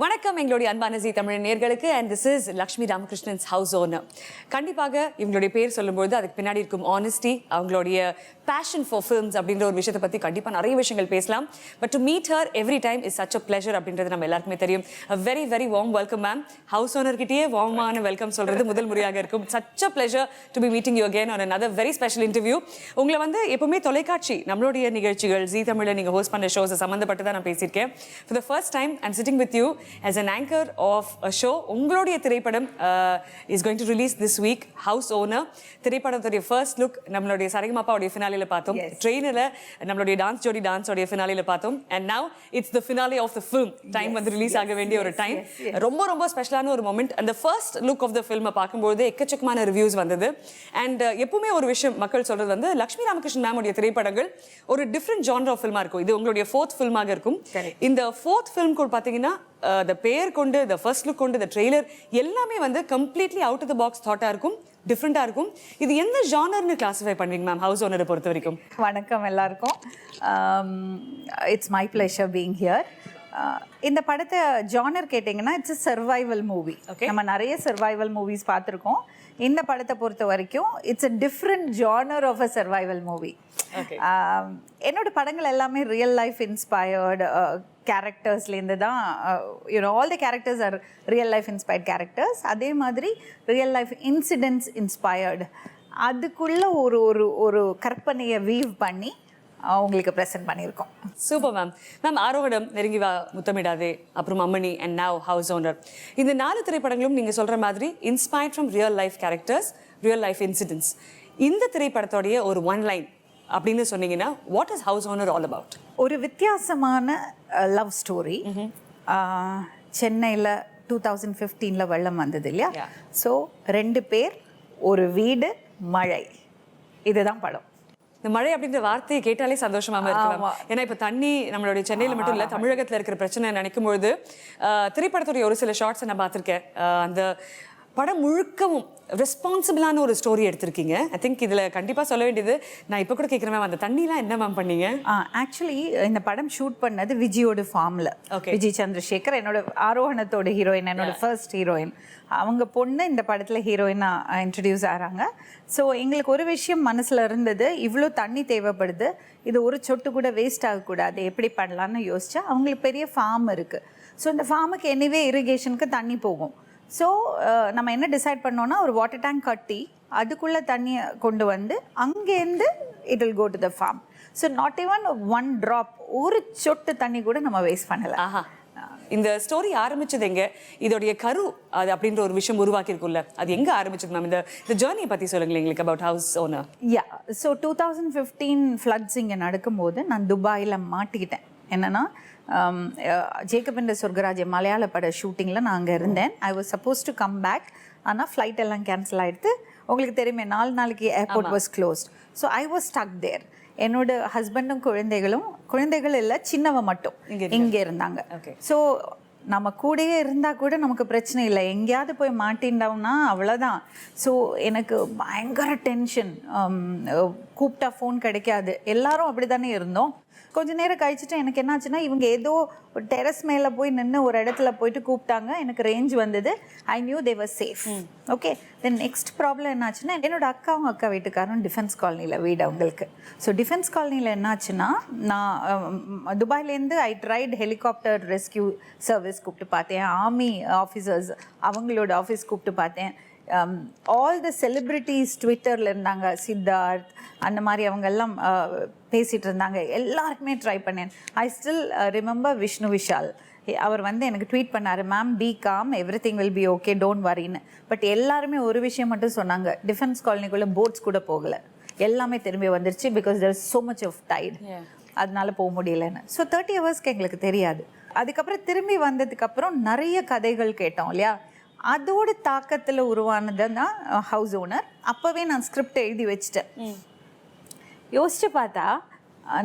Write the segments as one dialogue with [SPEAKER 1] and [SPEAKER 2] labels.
[SPEAKER 1] வணக்கம் எங்களுடைய அன்பான ஜீ தமிழ் நேர்களுக்கு. And this is Lakshmi Ramakrishnan's house owner. கண்டிப்பாக இவங்களுடைய பேர் சொல்லும்போது அதுக்கு பின்னாடி இருக்கும் ஆனஸ்டி, அவங்களுடைய பேஷன் ஃபார் ஃபிலிம்ஸ் அப்படின்ற ஒரு விஷயத்தை பற்றி கண்டிப்பாக நிறைய விஷயங்கள் பேசலாம். But to meet her every time is such a pleasure அப்படின்றது நம்ம எல்லாருக்குமே தெரியும். Very very warm welcome ma'am. House ஓனர்கிட்டயே வார்மான வெல்கம் சொல்றது முதல் முறையாக இருக்கும். Such a pleasure to be meeting you again on another very special interview. உங்களை வந்து எப்பவுமே தொலைக்காட்சி நம்மளுடைய நிகழ்ச்சிகள் ஜீ தமிழில் நீங்கள் ஹோஸ்ட் பண்ண ஷோஸ் சம்மந்தப்பட்டு தான் நான் பேசியிருக்கேன். For the first time I'm sitting with you as an anchor of a show. உங்களுடைய திரைப்படம் is going to release this week, House Owner. திரைப்படத்துடைய ஃபர்ஸ்ட் லுக் நம்மளுடைய சரிகமாப்பாவுடைய ஃபினாலில பார்த்தோம். ட்ரெயினர்ல நம்மளுடைய டான்ஸோடைய ஃபினாலில பார்த்தோம். And now it's the finale of the film. Time வந்து release ஆக வேண்டிய ஒரு டைம். ரொம்ப ரொம்ப ஸ்பெஷலான ஒரு மொமெண்ட். அந்த ஃபர்ஸ்ட் லுக் ஆஃப் த ஃபில்மை பார்க்கும்போது எக்கச்சக்கமான ரிவ்யூஸ் வந்தது. அண்ட் எப்பவுமே ஒரு விஷயம் மக்கள் சொல்றது வந்து லக்ஷ்மி ராமகிருஷ்ணன் மேமுடைய திரைப்படங்கள் ஒரு டிஃப்ரெண்ட் ஜான்ரா ஆஃப் ஃபில்மா இருக்கும். இது உங்களுடைய ஃபோர்த் ஃபில்மாக இருக்கும். இந்த ஃபோர்த் ஃபிலிம் கூட பார்த்தீங்கன்னா the பேர் கொண்டு the first look கொண்டு the trailer எல்லாமே வந்து completely out of the box thought-ஆ இருக்கும், டிஃப்ரெண்ட்டாக இருக்கும். இது எந்த ஜானர்னு கிளாஸிஃபை பண்ணுவீங்க மேம் ஹவுஸ் ஓனரை பொறுத்த வரைக்கும்?
[SPEAKER 2] வணக்கம் எல்லாருக்கும். It's my pleasure being here. இந்த படத்தை ஜானர் கேட்டிங்கன்னா இட்ஸ் அ சர்வைவல் மூவி. நம்ம நிறைய சர்வைவல் மூவிஸ் பார்த்துருக்கோம். இந்த படத்தை பொறுத்த வரைக்கும் it's a different genre of a survival movie. என்னோட படங்கள் எல்லாமே ரியல் லைஃப் இன்ஸ்பயர்டு கேரக்டர்ஸ்லேருந்து தான். All the characters are real life inspired characters. அதே மாதிரி ரியல் லைஃப் இன்சிடென்ட்ஸ் இன்ஸ்பயர்டு. அதுக்குள்ளே ஒரு ஒரு ஒரு கற்பனையை வீவ் பண்ணி உங்களுக்கு ப்ரெசென்ட் பண்ணியிருக்கோம்.
[SPEAKER 1] Super ma'am. மேம் ஆரோகணம், நெருங்கி வா, முத்தமிடாதே, அப்புறம் அம்மணி அண்ட் நவ் ஹவுஸ் ஓனர், இந்த 4 திரைப்படங்களும் நீங்கள் சொல்கிற மாதிரி inspired from real life characters, real life incidents. இந்த திரைப்படத்தோடைய ஒரு ஒன் லைன் அப்படின்னு சொன்னீங்கன்னா what is house owner all about?
[SPEAKER 2] ஒரு வித்தியாசமான லவ் ஸ்டோரி. சென்னையில் 2015 வெள்ளம் வந்தது இல்லையா? ஸோ 2 பேர், ஒரு வீடு, மழை, இதுதான் படம்.
[SPEAKER 1] இந்த மழை அப்படின்ற வார்த்தையை கேட்டாலே சந்தோஷமா இருக்கலாம். ஏன்னா இப்ப தண்ணி நம்மளுடைய சென்னையில மட்டும் இல்ல, தமிழகத்துல இருக்கிற பிரச்சனை நினைக்கும் பொழுது திரைப்படத்துடைய ஒரு சில ஷார்ட்ஸை நான் பார்த்திருக்கேன். அந்த படம் முழுக்கவும் ரெஸ்பான்சிபிளான ஒரு ஸ்டோரி எடுத்திருக்கீங்க. ஐ திங்க் இதில் கண்டிப்பாக சொல்ல வேண்டியது, நான் இப்போ கூட கேட்குறேன் மேம், அந்த தண்ணிலாம் என்ன மேம் பண்ணீங்க?
[SPEAKER 2] ஆக்சுவலி இந்த படம் ஷூட் பண்ணது விஜயோட ஃபார்மில். விஜய் சந்திரசேகர் என்னோட ஆரோகணத்தோட ஹீரோயின், என்னோட ஃபர்ஸ்ட் ஹீரோயின். அவங்க பொண்ணு இந்த படத்தில் ஹீரோயினாக இன்ட்ரடியூஸ் ஆகிறாங்க. ஸோ எங்களுக்கு ஒரு விஷயம் மனசில் இருந்தது, இவ்வளோ தண்ணி தேவைப்படுது, இது ஒரு சொட்டு கூட வேஸ்ட் ஆகக்கூடாது, எப்படி பண்ணலான்னு யோசிச்சா அவங்களுக்கு பெரிய ஃபார்ம் இருக்குது. ஸோ இந்த ஃபார்முக்கு எனிவே இரிகேஷனுக்கு தண்ணி போகும். ஸோ நம்ம என்ன டிசைட் பண்ணோன்னா, ஒரு வாட்டர் டேங்க் கட்டி அதுக்குள்ளே தண்ணியை கொண்டு வந்து அங்கேருந்து it will go to the farm. So not even 1 drop, ஒரு சொட்டு தண்ணி கூட நம்ம வேஸ்ட் பண்ணலை.
[SPEAKER 1] இந்த ஸ்டோரி ஆரம்பிச்சது எங்க? இதோடைய கரு அது அப்படின்ற ஒரு விஷயம் உருவாக்கி இருக்குல்ல, அது எங்க ஆரம்பிச்சது மேம்? இந்த ஜேர்னியை பற்றி சொல்லுங்களேன் எங்களுக்கு about house owner.
[SPEAKER 2] So 2015 floods இங்கே நடக்கும்போது நான் துபாயில் மாட்டிக்கிட்டேன். என்னென்னா ஜேக்கப் அண்ட் சொர்க்கராஜ் மலையாள பட ஷூட்டிங்கில் நான் அங்கே இருந்தேன். I was suppose to come back. ஆனால் ஃப்ளைட் எல்லாம் கேன்சல் ஆகிடுது. உங்களுக்கு தெரியுமே, 4 நாளைக்கு airport was closed. So I was stuck there. என்னோட ஹஸ்பண்டும் குழந்தைகள் இல்லை, சின்னவ மட்டும் இங்கே இருந்தாங்க. ஸோ நம்ம கூடயே இருந்தால் கூட நமக்கு பிரச்சனை இல்லை, எங்கேயாவது போய் மாட்டின்டோம்னா அவ்வளோதான். ஸோ எனக்கு பயங்கர டென்ஷன். கூப்பிட்டா ஃபோன் கிடைக்காது. எல்லாரும் அப்படி தானே இருந்தோம். கொஞ்ச நேரம் கழிச்சுட்டு எனக்கு என்னாச்சுன்னா, இவங்க ஏதோ ஒரு டெரஸ் மேலே போய் நின்று ஒரு இடத்துல போயிட்டு கூப்பிட்டாங்க. எனக்கு ரேஞ்ச் வந்தது. I knew they were safe. Okay, then next problem என்னாச்சுன்னா, என்னோட அக்கா வீட்டுக்காரும் டிஃபென்ஸ் காலனியில் வீடு அவங்களுக்கு. ஸோ டிஃபென்ஸ் காலனியில் என்னாச்சுன்னா, நான் துபாயிலேருந்து I tried helicopter rescue service கூப்பிட்டு பார்த்தேன், ஆர்மி ஆஃபீஸர்ஸ் அவங்களோட ஆஃபீஸ் கூப்பிட்டு பார்த்தேன். ஆல் த செலிப்ரிட்டிஸ் ட்விட்டரில் இருந்தாங்க, சித்தார்த் அந்த மாதிரி அவங்க எல்லாம் பேசிகிட்டு இருந்தாங்க. எல்லாருக்குமே ட்ரை பண்ணேன். I still remember Vishnu Vishal. அவர் வந்து எனக்கு ட்வீட் பண்ணார், ma'am be calm, everything will be okay, don't வரின்னு. பட் எல்லாருமே ஒரு விஷயம் மட்டும் சொன்னாங்க, டிஃபென்ஸ் காலனிக்குள்ளே போட்ஸ் கூட போகலை, எல்லாமே திரும்பி வந்துருச்சு, because there is so much of tide, அதனால போக முடியலன்னு. ஸோ 30 ஹவர்ஸ்க்கு எங்களுக்கு தெரியாது. அதுக்கப்புறம் திரும்பி வந்ததுக்கப்புறம் நிறைய கதைகள் கேட்டோம் இல்லையா? அதோட தாக்கத்தில் உருவானது தான் ஹவுஸ் ஓனர். அப்போவே நான் ஸ்கிரிப்ட் எழுதி வச்சிட்டேன். யோசிச்சு பார்த்தா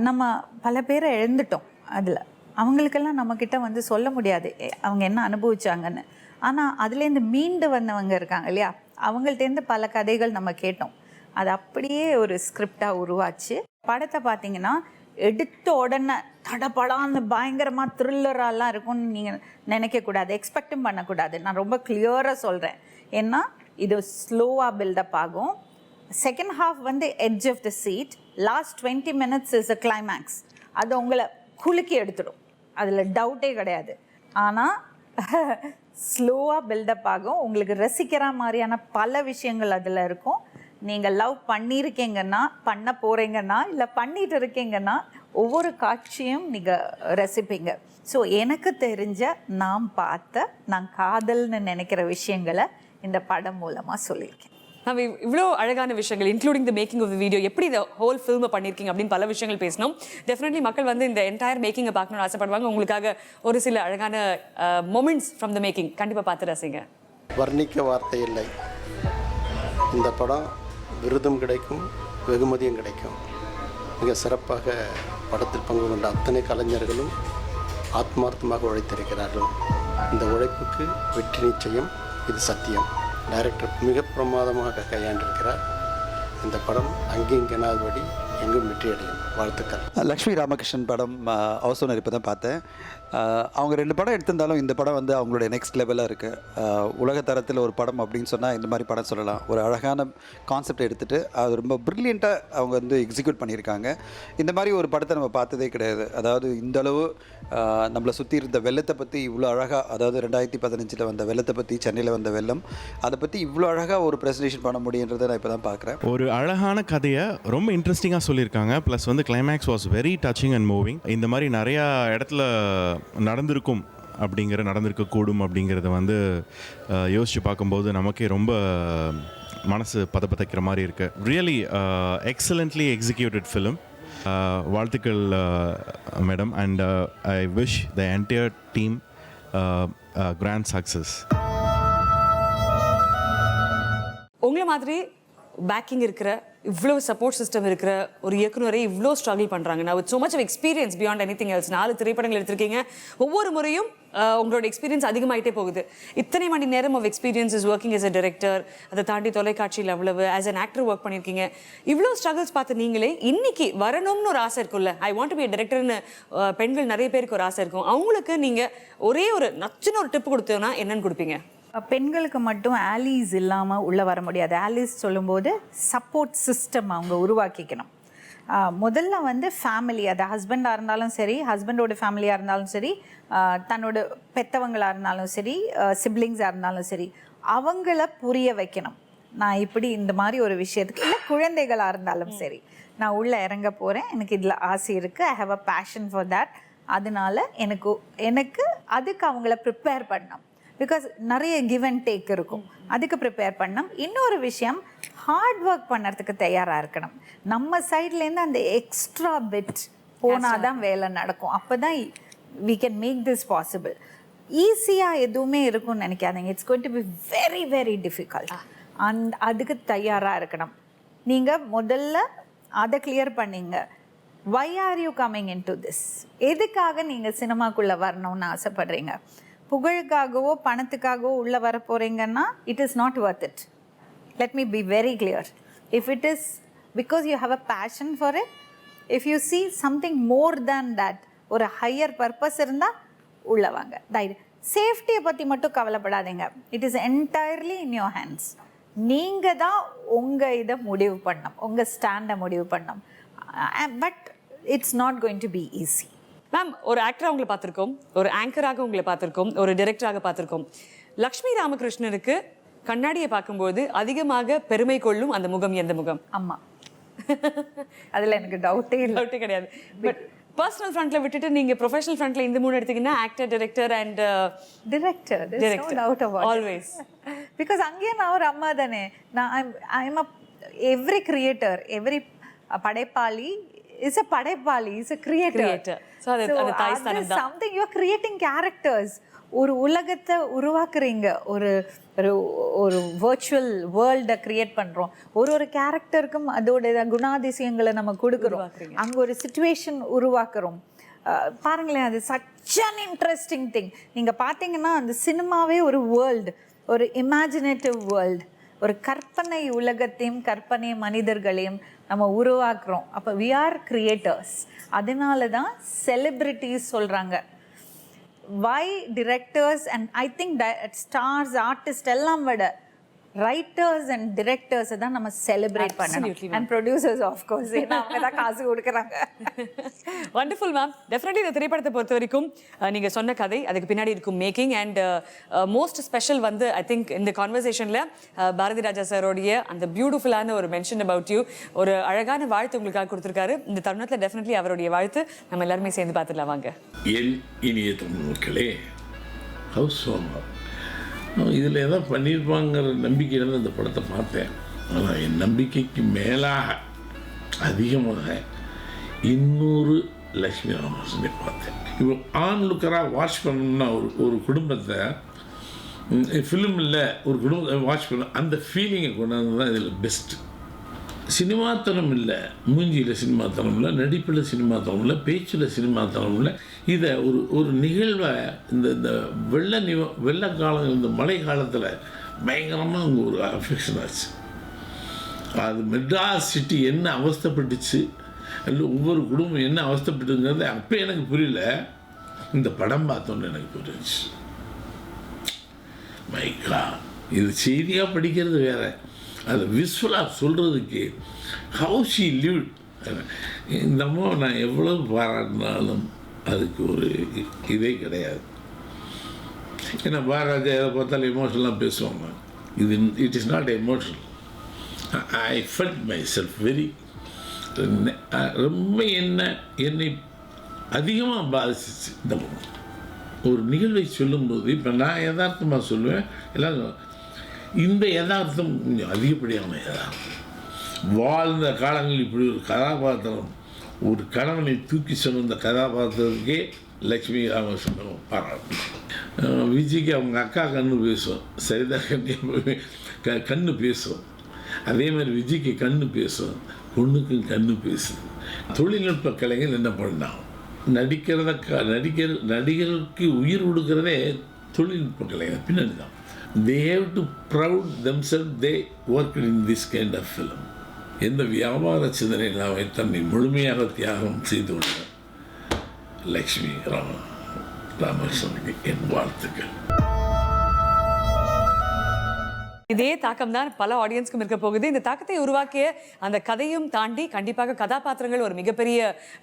[SPEAKER 2] நம்ம பல பேரை எழுந்துட்டோம். அதில் அவங்களுக்கெல்லாம் நம்மக்கிட்ட வந்து சொல்ல முடியாது அவங்க என்ன அனுபவிச்சாங்கன்னு. ஆனால் அதுலேருந்து மீண்டு வந்தவங்க இருக்காங்க இல்லையா, அவங்கள்ட்டேருந்து பல கதைகள் நம்ம கேட்டோம். அது அப்படியே ஒரு ஸ்கிரிப்டாக உருவாச்சு. படத்தை பார்த்தீங்கன்னா எடுத்த உடனே தடப்படான்னு பயங்கரமாக த்ரில்லராலாம் இருக்கும்னு நீங்கள் நினைக்கக்கூடாது, எக்ஸ்பெக்டும் பண்ணக்கூடாது. நான் ரொம்ப கிளியராக சொல்கிறேன். ஏன்னா இது ஸ்லோவாக பில்டப் ஆகும். செகண்ட் ஹாஃப் வந்து edge of the seat, last 20 minutes is a climax. அது உங்களை குலுக்கி எடுத்துடும், அதில் டவுட்டே கிடையாது. ஆனால் ஸ்லோவாக பில்டப் ஆகும். உங்களுக்கு ரசிக்கிற மாதிரியான பல விஷயங்கள் அதில் இருக்கும். நீங்கள் லவ் பண்ணியிருக்கீங்கன்னா, பண்ண போகிறீங்கன்னா, இல்லை பண்ணிட்டு இருக்கீங்கன்னா ஒவ்வொரு காட்சியும் நீங்கள் ரசிப்பீங்க. ஸோ எனக்கு தெரிஞ்ச, நான் பார்த்த, நான் காதல்னு நினைக்கிற விஷயங்களை இந்த படம் மூலமாக சொல்லியிருக்கேன்.
[SPEAKER 1] நம்ம இவ்வளோ அழகான விஷயங்கள் including the making of the video, எப்படி இந்த ஹோல் ஃபில்மை பண்ணியிருக்கீங்க அப்படின்னு பல விஷயங்கள் பேசணும். டெஃபினெட்லி மக்கள் வந்து இந்த என்டையர் மேக்கிங்கை பார்க்கணும்னு ஆசைப்படுவாங்க. உங்களுக்காக ஒரு சில அழகான மொமெண்ட்ஸ் ஃப்ரம் த மேக்கிங் கண்டிப்பாக பார்த்து ரசிங்க.
[SPEAKER 3] வர்ணிக்க வார்த்தை இல்லை. இந்த படம் விருதும் கிடைக்கும், வெகுமதியும் கிடைக்கும். மிக சிறப்பாக படத்தில் பங்கு கொண்ட அத்தனை கலைஞர்களும் ஆத்மார்த்தமாக உழைத்திருக்கிறார்கள். இந்த உழைப்புக்கு வெற்றி நிச்சயம், இது சத்தியம். டைரக்டர் மிக பிரமாதமாக கையாண்டிருக்கிறார். இந்த படம் அங்கெங்கனாதபடி எங்கும் வெற்றியடையும். வாழ்த்துக்கள்.
[SPEAKER 4] லக்ஷ்மி ராமகிருஷ்ணன் படம் ஹவுஸ் ஓனர் இப்போ தான் பார்த்தேன். அவங்க 2 படம் எடுத்திருந்தாலும் இந்த படம் வந்து அவங்களுடைய நெக்ஸ்ட் லெவலாக இருக்குது. உலக தரத்தில் ஒரு படம் அப்படின்னு சொன்னால் இந்த மாதிரி படம் சொல்லலாம். ஒரு அழகான கான்செப்ட் எடுத்துகிட்டு அது ரொம்ப ப்ரில்லியண்ட்டாக அவங்க வந்து எக்ஸிக்யூட் பண்ணியிருக்காங்க. இந்த மாதிரி ஒரு படத்தை நம்ம பார்த்ததே கிடையாது. அதாவது இந்தளவு நம்மளை சுற்றி இருந்த வெள்ளத்தை பற்றி இவ்வளோ அழகாக, அதாவது 2015 வந்த வெள்ளத்தை பற்றி, சென்னையில் வந்த வெள்ளம், அதை பற்றி இவ்வளோ அழகாக ஒரு ப்ரெசன்டேஷன் பண்ண முடியுன்றதை நான் இப்போ தான் பார்க்குறேன்.
[SPEAKER 5] ஒரு அழகான கதையை ரொம்ப இன்ட்ரெஸ்டிங்காக சொல்லியிருக்காங்க. ப்ளஸ் வந்து climax was very touching and moving. இந்த மாதிரி நிறையா இடத்துல நடந்திருக்கக்கூடும் அப்படிங்கிறத வந்து யோசித்து பார்க்கும்போது நமக்கே ரொம்ப மனசு பதப்பதைக்கிற மாதிரி இருக்குது. Really excellently executed film. வாழ்த்துக்கள் madam, and I wish the entire team grand success.
[SPEAKER 1] உங்களை மாதிரி பேக்கிங் இருக்கிற, இவ்வளோ சப்போர்ட் சிஸ்டம் இருக்கிற ஒரு இயக்குனரை இவ்வளோ ஸ்ட்ரகிள் பண்ணுறாங்க. நான் with so much of experience beyond anything else. 4 திரைப்படங்கள் எடுத்திருக்கீங்க. ஒவ்வொரு முறையும் உங்களோட எக்ஸ்பீரியன்ஸ் அதிகமாகிட்டே போகுது. இத்தனை மணி நேரம் of experience is working as a director, அதை தாண்டி தொலைக்காட்சியில் அவ்வளவு ஆஸ் அன் ஆக்டர் ஒர்க் பண்ணியிருக்கீங்க. இவ்வளோ ஸ்ட்ரகிள்ஸ் பார்த்து நீங்களே இன்னைக்கு வரணும்னு ஒரு ஆசை இருக்கும்ல, ஐ வாண்ட் டு பி டைரக்டர்னு பெண்கள் நிறைய பேருக்கு ஒரு ஆசை இருக்கும். அவங்களுக்கு நீங்கள் ஒரே ஒரு நச்சுன்னு ஒரு டிப் கொடுத்தோன்னா என்னன்னு கொடுப்பீங்க?
[SPEAKER 2] பெண்களுக்கு மட்டும் ஆலிஸ் இல்லாமல் உள்ளே வர முடியாது. ஆலிஸ் சொல்லும்போது சப்போர்ட் சிஸ்டம் அவங்க உருவாக்கிக்கணும். முதல்ல வந்து ஃபேமிலி, அது ஹஸ்பண்டாக இருந்தாலும் சரி, ஹஸ்பண்டோட ஃபேமிலியாக இருந்தாலும் சரி, தன்னோட பெற்றவங்களாக இருந்தாலும் சரி, சிப்ளிங்ஸாக இருந்தாலும் சரி, அவங்கள புரிய வைக்கணும். நான் இப்படி இந்த மாதிரி ஒரு விஷயத்துக்கு, இல்லை குழந்தைகளாக இருந்தாலும் சரி, நான் உள்ளே இறங்க போகிறேன், எனக்கு இதில் ஆசை இருக்குது, I have a passion for that. அதனால எனக்கு அதுக்கு அவங்கள ப்ரிப்பேர் பண்ணணும். பிகாஸ் நிறைய கிவ் அண்ட் டேக் இருக்கும், அதுக்கு ப்ரிப்பேர் பண்ணணும். இன்னொரு விஷயம், ஹார்ட் ஒர்க் பண்ணுறதுக்கு தயாராக இருக்கணும். நம்ம சைட்லேருந்து அந்த எக்ஸ்ட்ரா பிட் போனால் தான் வேலை நடக்கும். அப்போ தான் we can make this possible. ஈஸியாக எதுவுமே இருக்கும்னு நினைக்காதீங்க. It's going to be very very difficult. அதுக்கு தயாராக இருக்கணும். நீங்கள் முதல்ல அதை கிளியர் பண்ணிங்க. why are you coming into this? எதுக்காக நீங்கள் சினிமாக்குள்ளே வரணும்னு ஆசைப்படுறீங்க? புகழுக்காகவோ பணத்துக்காகவோ உள்ளே வர போகிறீங்கன்னா it is not worth it. Let me be very clear. If it is because you have a passion for it, if you see something more than that, ஒரு higher purpose இருந்தால் உள்ளே வாங்க. சேஃப்டியை பற்றி மட்டும் கவலைப்படாதீங்க. It is entirely in your hands. நீங்கள் தான் உங்கள் இதை முடிவு பண்ணணும், உங்கள் ஸ்டாண்டை முடிவு பண்ணணும். But it's not going to be easy.
[SPEAKER 1] Ma'am, ஒரு ஆக்டராக உங்களை பார்த்துருக்கோம், ஒரு ஆங்கராக உங்களை பார்த்துருக்கோம், ஒரு டைரக்டராக பார்த்துருக்கோம். லக்ஷ்மி ராமகிருஷ்ணனுக்கு கண்ணாடியை பார்க்கும்போது அதிகமாக பெருமை கொள்ளும் அந்த முகம் எந்த முகம்?
[SPEAKER 2] ஆமாம், அதில் எனக்கு டவுட்டே
[SPEAKER 1] கிடையாது. பட் பர்சனல் ஃப்ரண்ட்ல விட்டுட்டு நீங்க ப்ரொஃபஷனல் ஃப்ரண்ட்ல இந்த 3 எடுத்தீங்கன்னா actor, director and
[SPEAKER 2] director
[SPEAKER 1] always.
[SPEAKER 2] Because அங்கேயே நான் ஒரு அம்மா தானே. எவ்ரி கிரியேட்டர், எவ்ரி படைப்பாளி is a படைப்பாளி, is a creator.
[SPEAKER 1] So அது
[SPEAKER 2] something you are creating characters. ஒரு உலகத்தை உருவாக்குறீங்க, ஒரு ஒரு வர்ச்சுவல் வேர்ல்டை கிரியேட் பண்ணுறோம். ஒரு கேரக்டருக்கும் அதோட குணாதிசயங்களை நம்ம கொடுக்குறோம். அங்கே ஒரு சிச்சுவேஷன் உருவாக்குறோம். பாருங்களேன், அது சச் அன் இன்ட்ரெஸ்டிங் திங். நீங்கள் பார்த்தீங்கன்னா அந்த சினிமாவே ஒரு வேர்ல்டு, ஒரு இமேஜினேட்டிவ் வேர்ல்டு, ஒரு கற்பனை உலகத்தையும் கற்பனை மனிதர்களையும் நம்ம உருவாக்குறோம். அப்போ வி ஆர் கிரியேட்டர்ஸ். அதனால தான் செலிப்ரிட்டிஸ் சொல்கிறாங்க. Why directors and I think stars artist எல்லாம் விட ரைட்டர்ஸ் அண்ட் டிரெக்டர்ஸை தான் நம்ம செலிப்ரேட் பண்ணணும். அண்ட் ப்ரொடியூசர்ஸ் ஆஃப்கோர்ஸ், ஏன்னா அவங்க தான் காசு கொடுக்குறாங்க.
[SPEAKER 1] Wonderful ma'am. டெஃபினெட்லி இந்த திரைப்படத்தை பொறுத்த வரைக்கும் நீங்கள் சொன்ன கதை, அதுக்கு பின்னாடி இருக்கும் மேக்கிங் அண்ட் மோஸ்ட் ஸ்பெஷல் வந்து ஐ திங்க் இந்த கான்வர்சேஷனில் பாரதி ராஜா சாரோடைய அந்த பியூட்டிஃபுல்லான ஒரு மென்ஷன் அபவுட் யூ, ஒரு அழகான வாழ்த்து உங்களுக்காக கொடுத்துருக்காரு. இந்த தருணத்தில் டெஃபினெட்லி அவருடைய வாழ்த்து நம்ம எல்லாருமே சேர்ந்து பார்த்துடலாம் வாங்க.
[SPEAKER 6] என் இனிய தமிழ் மக்களே, ஹவுஸ் வார்மர் இதில் எதாவது பண்ணியிருப்பாங்கிற நம்பிக்கையில் இந்த படத்தை பார்த்தேன். ஆனால் என் நம்பிக்கைக்கு மேலாக அதிகமாக 200 லக்ஷ்மி ராமகிருஷ்ணனை பார்த்தேன். இப்போ ஆன்லுக்கராக வாட்ச் பண்ணணும்னா ஒரு குடும்பத்தை ஃபிலிமில் ஒரு குடும்பத்தை வாட்ச் பண்ண அந்த ஃபீலிங்கை கொண்டாந்து தான் இதில் பெஸ்ட்டு. சினிமாத்தனம் இல்லை, மூஞ்சியில் சினிமாத்தனம் இல்லை, நடிப்பில் சினிமாத்தனம் இல்லை, பேச்சில் சினிமாத்தனம் இல்லை. இதை ஒரு நிகழ்வை இந்த வெள்ள காலங்கள், இந்த மழை காலத்தில் பயங்கரமாக அங்கே ஒரு அஃபெக்ஷன் ஆச்சு. அது மெட்ராஸ் சிட்டி என்ன அவஸ்தைப்பட்டுச்சு, இல்லை ஒவ்வொரு குடும்பம் என்ன அவஸ்தைப்பட்டுங்கிறது அப்போ எனக்கு புரியல. இந்த படம் பார்த்தோன்னு எனக்கு புரிஞ்சிச்சு. மைக்கா இது செய்தியாக படிக்கிறது வேறு, அதை விஸ்வலாக சொல்கிறதுக்கு ஹவு ஷி லிவ்ட். இந்த அம்மா நான் எவ்வளவு பாராட்டினாலும் அதுக்கு ஒரு இதே கிடையாது. ஏன்னா பாரராஜா எதை பார்த்தாலும் எமோஷனலாக பேசுவாங்க. It is not emotional. I felt my self very ரொம்ப என்னை அதிகமாக பாதிச்சிச்சு இந்த படம். ஒரு நிகழ்வை சொல்லும்போது இப்போ நான் யதார்த்தமாக சொல்லுவேன், எல்லாம் இந்த யதார்த்தம் கொஞ்சம் அதிகப்படியான யதார்த்தம். வாழ்ந்த காலங்களில் இப்படி ஒரு கதாபாத்திரம், ஒரு கணவனை தூக்கி சொன்ன கதாபாத்திரத்துக்கே லக்ஷ்மி ராமகிருஷ்ணன் பாராட்டணும். விஜய்க்கு அவங்க அக்கா கண்ணு பேசும், சரிதா கண்ணு பேசும். அதே மாதிரி விஜய்க்கு கண்ணு பேசும், பொண்ணுக்கும் கண்ணு பேசுது. தொழில்நுட்ப கலைஞர் என்ன பண்ணான், நடிகருக்கு உயிர் கொடுக்கிறதே தொழில்நுட்ப கலைஞர் பின்னாடி தான். They have to proud themselves they worked in this kind of film. எந்த வியாபார சிந்தனை தன்னை முழுமையாக தியாகம் செய்துள்ள லக்ஷ்மி ராமகிருஷ்ணனுக்கு என் வாழ்த்துக்கள்.
[SPEAKER 1] இதே தாக்கம் தான் பல ஆடியன்ஸ்க்கும் இருக்க போகுது. இந்த தாக்கத்தை உருவாக்கிய அந்த கதையும் தாண்டி கண்டிப்பாக கதாபாத்திரங்கள் ஒரு மிகப்பெரிய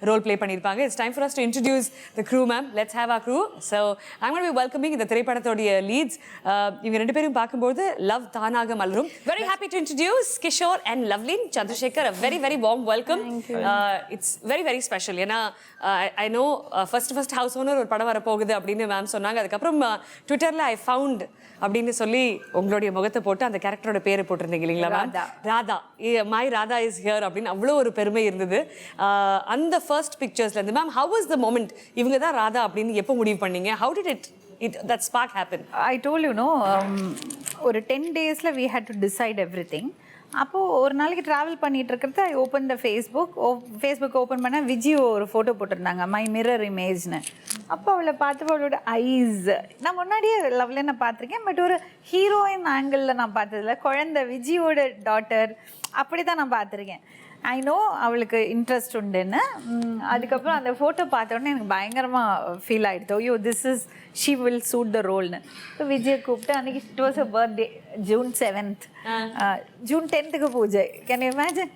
[SPEAKER 1] ரோல் ப்ளே பண்ணியிருப்பாங்க. It's time for us to introduce the crew ma'am. Let's have our crew. So I'm going to be welcoming இந்த திரைப்படத்தோடைய லீட்ஸ். இவங்க ரெண்டு பேரும் பார்க்கும்போது லவ் தானாக மலரும். Very happy to introduce Kishore and Lovelyn Chandrasekar. A very very warm welcome. It's very very special. ஏன்னா I know first house owner ஒரு படம் வரப்போகுது அப்படின்னு மேம் சொன்னாங்க. அதுக்கப்புறம் ட்விட்டரில் ஐ ஃபவுண்ட் அப்படின்னு சொல்லி உங்களுடைய முகத்தை போட்டு அந்த கேரக்டரோட பேரை போட்டிருந்தீங்க இல்லைங்களா ma'am? Radha. My Radha is here அப்படின்னு அவ்வளோ ஒரு பெருமை இருந்தது. அந்த ஃபர்ஸ்ட் பிக்சர்ஸ்லேருந்து ma'am, how was the moment, இவங்க தான் ராதா அப்படின்னு எப்போ முடிவு பண்ணீங்க? How did that spark happen?
[SPEAKER 2] I told you, ஒரு 10 daysல we had to decide everything. அப்போது ஒரு நாளைக்கு ட்ராவல் பண்ணிகிட்டு இருக்கிறது ஐ ஓப்பன் த ஃபேஸ்புக் ஓப்பன் பண்ணால் விஜய் ஒரு ஃபோட்டோ போட்டிருந்தாங்க, மை மிரர் இமேஜ்னு. அப்போ அவளை பார்த்து அவளோட ஐஸ் நான் முன்னாடியே லவ்ல நான் பார்த்துருக்கேன், பட் ஒரு ஹீரோயின் ஆங்கிளில் நான் பார்த்ததில்ல. குழந்தை விஜயோட டாட்டர் அப்படி தான் நான் பார்த்துருக்கேன். ஐ நோ அவளுக்கு இன்ட்ரெஸ்ட் உண்டுன்னு. அதுக்கப்புறம் அந்த ஃபோட்டோ பார்த்தோன்னே எனக்கு பயங்கரமாக ஃபீல் ஆகிடுது, ஐயோ this is she will suit the ரோல்னு. ஸோ விஜயை கூப்பிட்டு அன்றைக்கி it was a birthday, June 7th. June 10th பூஜை. Can you imagine?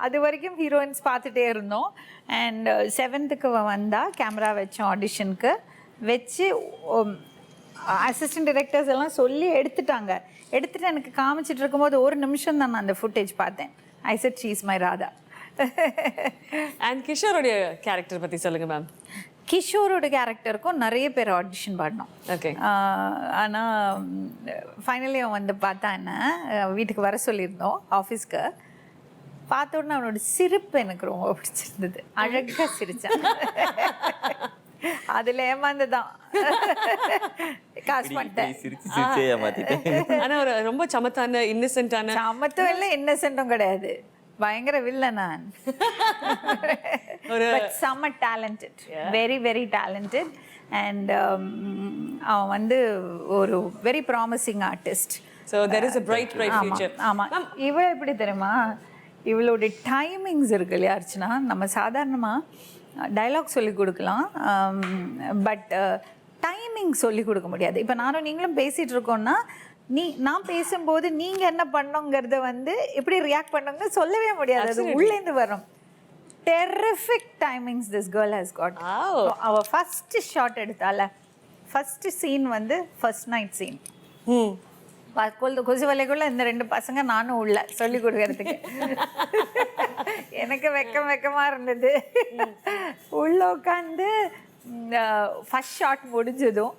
[SPEAKER 2] அது வரைக்கும் ஹீரோயின்ஸ் பார்த்துட்டே இருந்தோம். அண்ட் 7th வந்தால் கேமரா வச்சோம், ஆடிஷனுக்கு வச்சு அசிஸ்டன்ட் டைரக்டர்ஸ் எல்லாம் சொல்லி எடுத்துட்டு எனக்கு காமிச்சிட்டு இருக்கும்போது ஒரு நிமிஷம் தான் நான் அந்த ஃபுட்டேஜ் பார்த்தேன். I said she is my Radha.
[SPEAKER 1] And கிஷோருடைய கேரக்டர் பற்றி சொல்லுங்கள் மேம்.
[SPEAKER 2] கிஷோரோட கேரக்டருக்கும் நிறைய பேர் ஆடிஷன் பாடினோம்.
[SPEAKER 1] ஓகே.
[SPEAKER 2] ஆனால் ஃபைனலி அவன் வந்து பார்த்தா என்ன, வீட்டுக்கு வர சொல்லியிருந்தோம் ஆஃபீஸ்க்கு. பார்த்த உடனே அவனோட சிரிப்பு எனக்கு ரொம்ப பிடிச்சிருந்தது. அழகாக சிரித்தான். அதில் ஏமாந்துதான் காசு பண்ணிட்டேன்.
[SPEAKER 1] ஆனால் ஒரு ரொம்ப சமத்தான இன்னசென்ட்டான,
[SPEAKER 2] சமத்தும் இல்லை இன்னசென்ட்டும் கிடையாது, பயங்கர வில்ல நான். பட் செம்ம talented, very very talented. And அவன் வந்து ஒரு very promising artist.
[SPEAKER 1] So there is a bright future.
[SPEAKER 2] ஆமா இவ எப்படி தெரியுமா, இவளோட டைமிங்ஸ் இருக்கு இல்லையா அர்ச்சனா, நம்ம சாதாரணமாக டைலாக் சொல்லி கொடுக்கலாம், பட் டைமிங் சொல்லி கொடுக்க முடியாது. இப்போ நானும் நீங்களும் பேசிகிட்டு இருக்கோம்னா நான் பேசும்போது நீங்கள் என்ன பண்ணுங்கிறத வந்து எப்படி ரியாக்ட் பண்ணுங்க சொல்லவே முடியாது, அது உள்ளேருந்து வரும். Terrific timings this girl has got. அவள் ஃபர்ஸ்ட் ஷாட் எடுத்தால, ஃபர்ஸ்ட் சீன் வந்து ஃபர்ஸ்ட் நைட் சீன். கொசு வலைக்குள்ள இந்த 2 பசங்க நானும் உள்ள சொல்லி கொடுக்கறதுக்கு எனக்கு வெக்கமா இருந்தது. உள்ள உட்காந்து ஃபர்ஸ்ட் ஷாட் முடிஞ்சதும்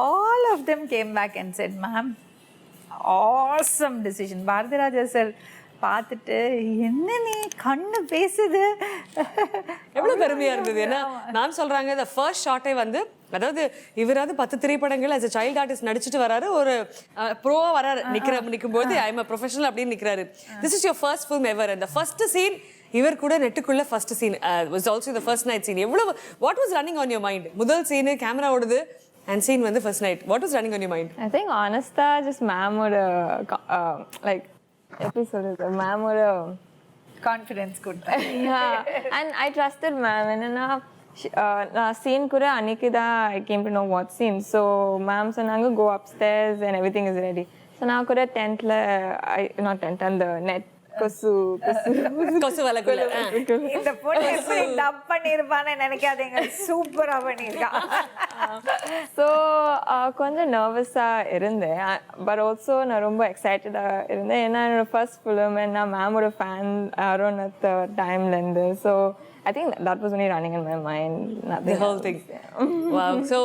[SPEAKER 2] all of them came back and said ma'am awesome decision. Bharathiraja sir பார்த்துட்டு என்ன நீ கண்ணு பேசுது,
[SPEAKER 1] எவ்வளவு பெருமையா இருந்தது. ஏன்னா மேம் சொல்றாங்க இந்த ஃபர்ஸ்ட் ஷாட்டே வந்து, அதாவது இவராவது 10 திரைப்படங்கள் as a child artist நடிச்சிட்டு வராரு, ஒரு ப்ரோவா வராரு, நிக்கும்போது ஐ எம் a professional அப்படின்னு நிக்கிறாரு. This is your first film ever and the first scene இவர் கூட நெட்டுக்குள்ள first scene was also the first night scene. எவ்வளவு what was running on your mind? முதல் சீன் கேமரா ஓடுது and scene வந்து first night, what was running on your mind?
[SPEAKER 7] I think honestly just ma'am would like எப்படி சொல்றது, ma'am would
[SPEAKER 2] confidence கொடுத்தேன்.
[SPEAKER 7] yeah, and I trusted ma'am. என்னன்னா scene கூட அன்னைக்கு தான் I came to know what scene. So ma'am சொன்னாங்க go upstairs and everything is ready. So நான் கூட டென்ட்ல not tent அந்த net கொசு
[SPEAKER 1] வலைக்குள்ள
[SPEAKER 2] இந்த பொண்ணு எப்படி டப் பண்ணிருப்பான்னு நினைக்காதீங்க, சூப்பரா பண்ணிருக்கா.
[SPEAKER 7] ஸோ கொஞ்சம் நர்வஸாக இருந்தேன், பட் ஆல்சோ நான் ரொம்ப எக்ஸைட்டடாக இருந்தேன். ஏன்னா என்னோட ஃபர்ஸ்ட் ஃபிலிம், நான் மேமோட ஃபேன் அரௌண்ட் அட் டைம்லேருந்து. So I think that was only running in my mind.
[SPEAKER 1] The whole thing. Wow. So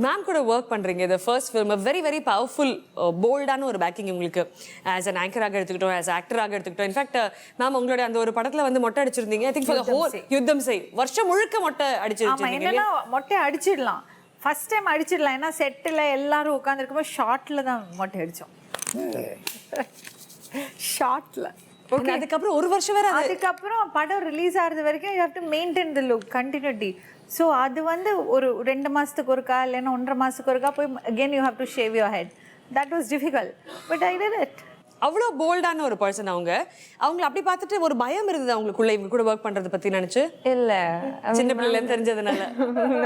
[SPEAKER 1] ma'am கூட ஒர்க் பண்றீங்க, இந்த first film very very powerful போல்டான ஒரு பேக்கிங் உங்களுக்கு ஆஸ் அன் ஆங்கராக எடுத்துக்கிட்டோம், ஆஸ் ஆக்டராக எடுத்துக்கிட்டோம். இன்ஃபேக்ட் மேம் உங்களோட அந்த ஒரு படத்துல வந்து மொட்டை அடிச்சிருந்தீங்க. I think for the whole யுத்தம் செய் வருஷம் முழுக்க மொட்டை அடிச்சிருக்கீங்க.
[SPEAKER 2] என்னன்னா மொட்டை அடிச்சிடலாம், ஃபர்ஸ்ட் டைம் அடிச்சிடலாம். ஏன்னா செட்டில் எல்லாரும் உட்காந்துருக்கும்போது ஷார்ட்ல தான் மொட்டை அடிச்சோம், ஷார்ட்ல.
[SPEAKER 1] ஓகே, அதுக்கப்புறம் ஒரு வருஷம் வேற,
[SPEAKER 2] அதுக்கப்புறம் படம் ரிலீஸ் ஆகிறது வரைக்கும் you have to maintain the look continuity. So அது வந்து ஒரு 2 மாதத்துக்கு ஒருக்கா இல்லைன்னா 1.5 மாதத்துக்கு ஒருக்கா போய் again you have to shave your head. That was difficult but I did it.
[SPEAKER 1] அவ்வளோ போல்டான ஒரு பர்சன் அவங்கள அப்படி பார்த்துட்டு ஒரு பயம் இருந்தது அவங்களுக்குள்ள இவங்க கூட ஒர்க் பண்றதை பத்தி நினைச்சு?
[SPEAKER 7] இல்லை,
[SPEAKER 1] சின்ன பிள்ளைலேருந்து தெரிஞ்சதுனால.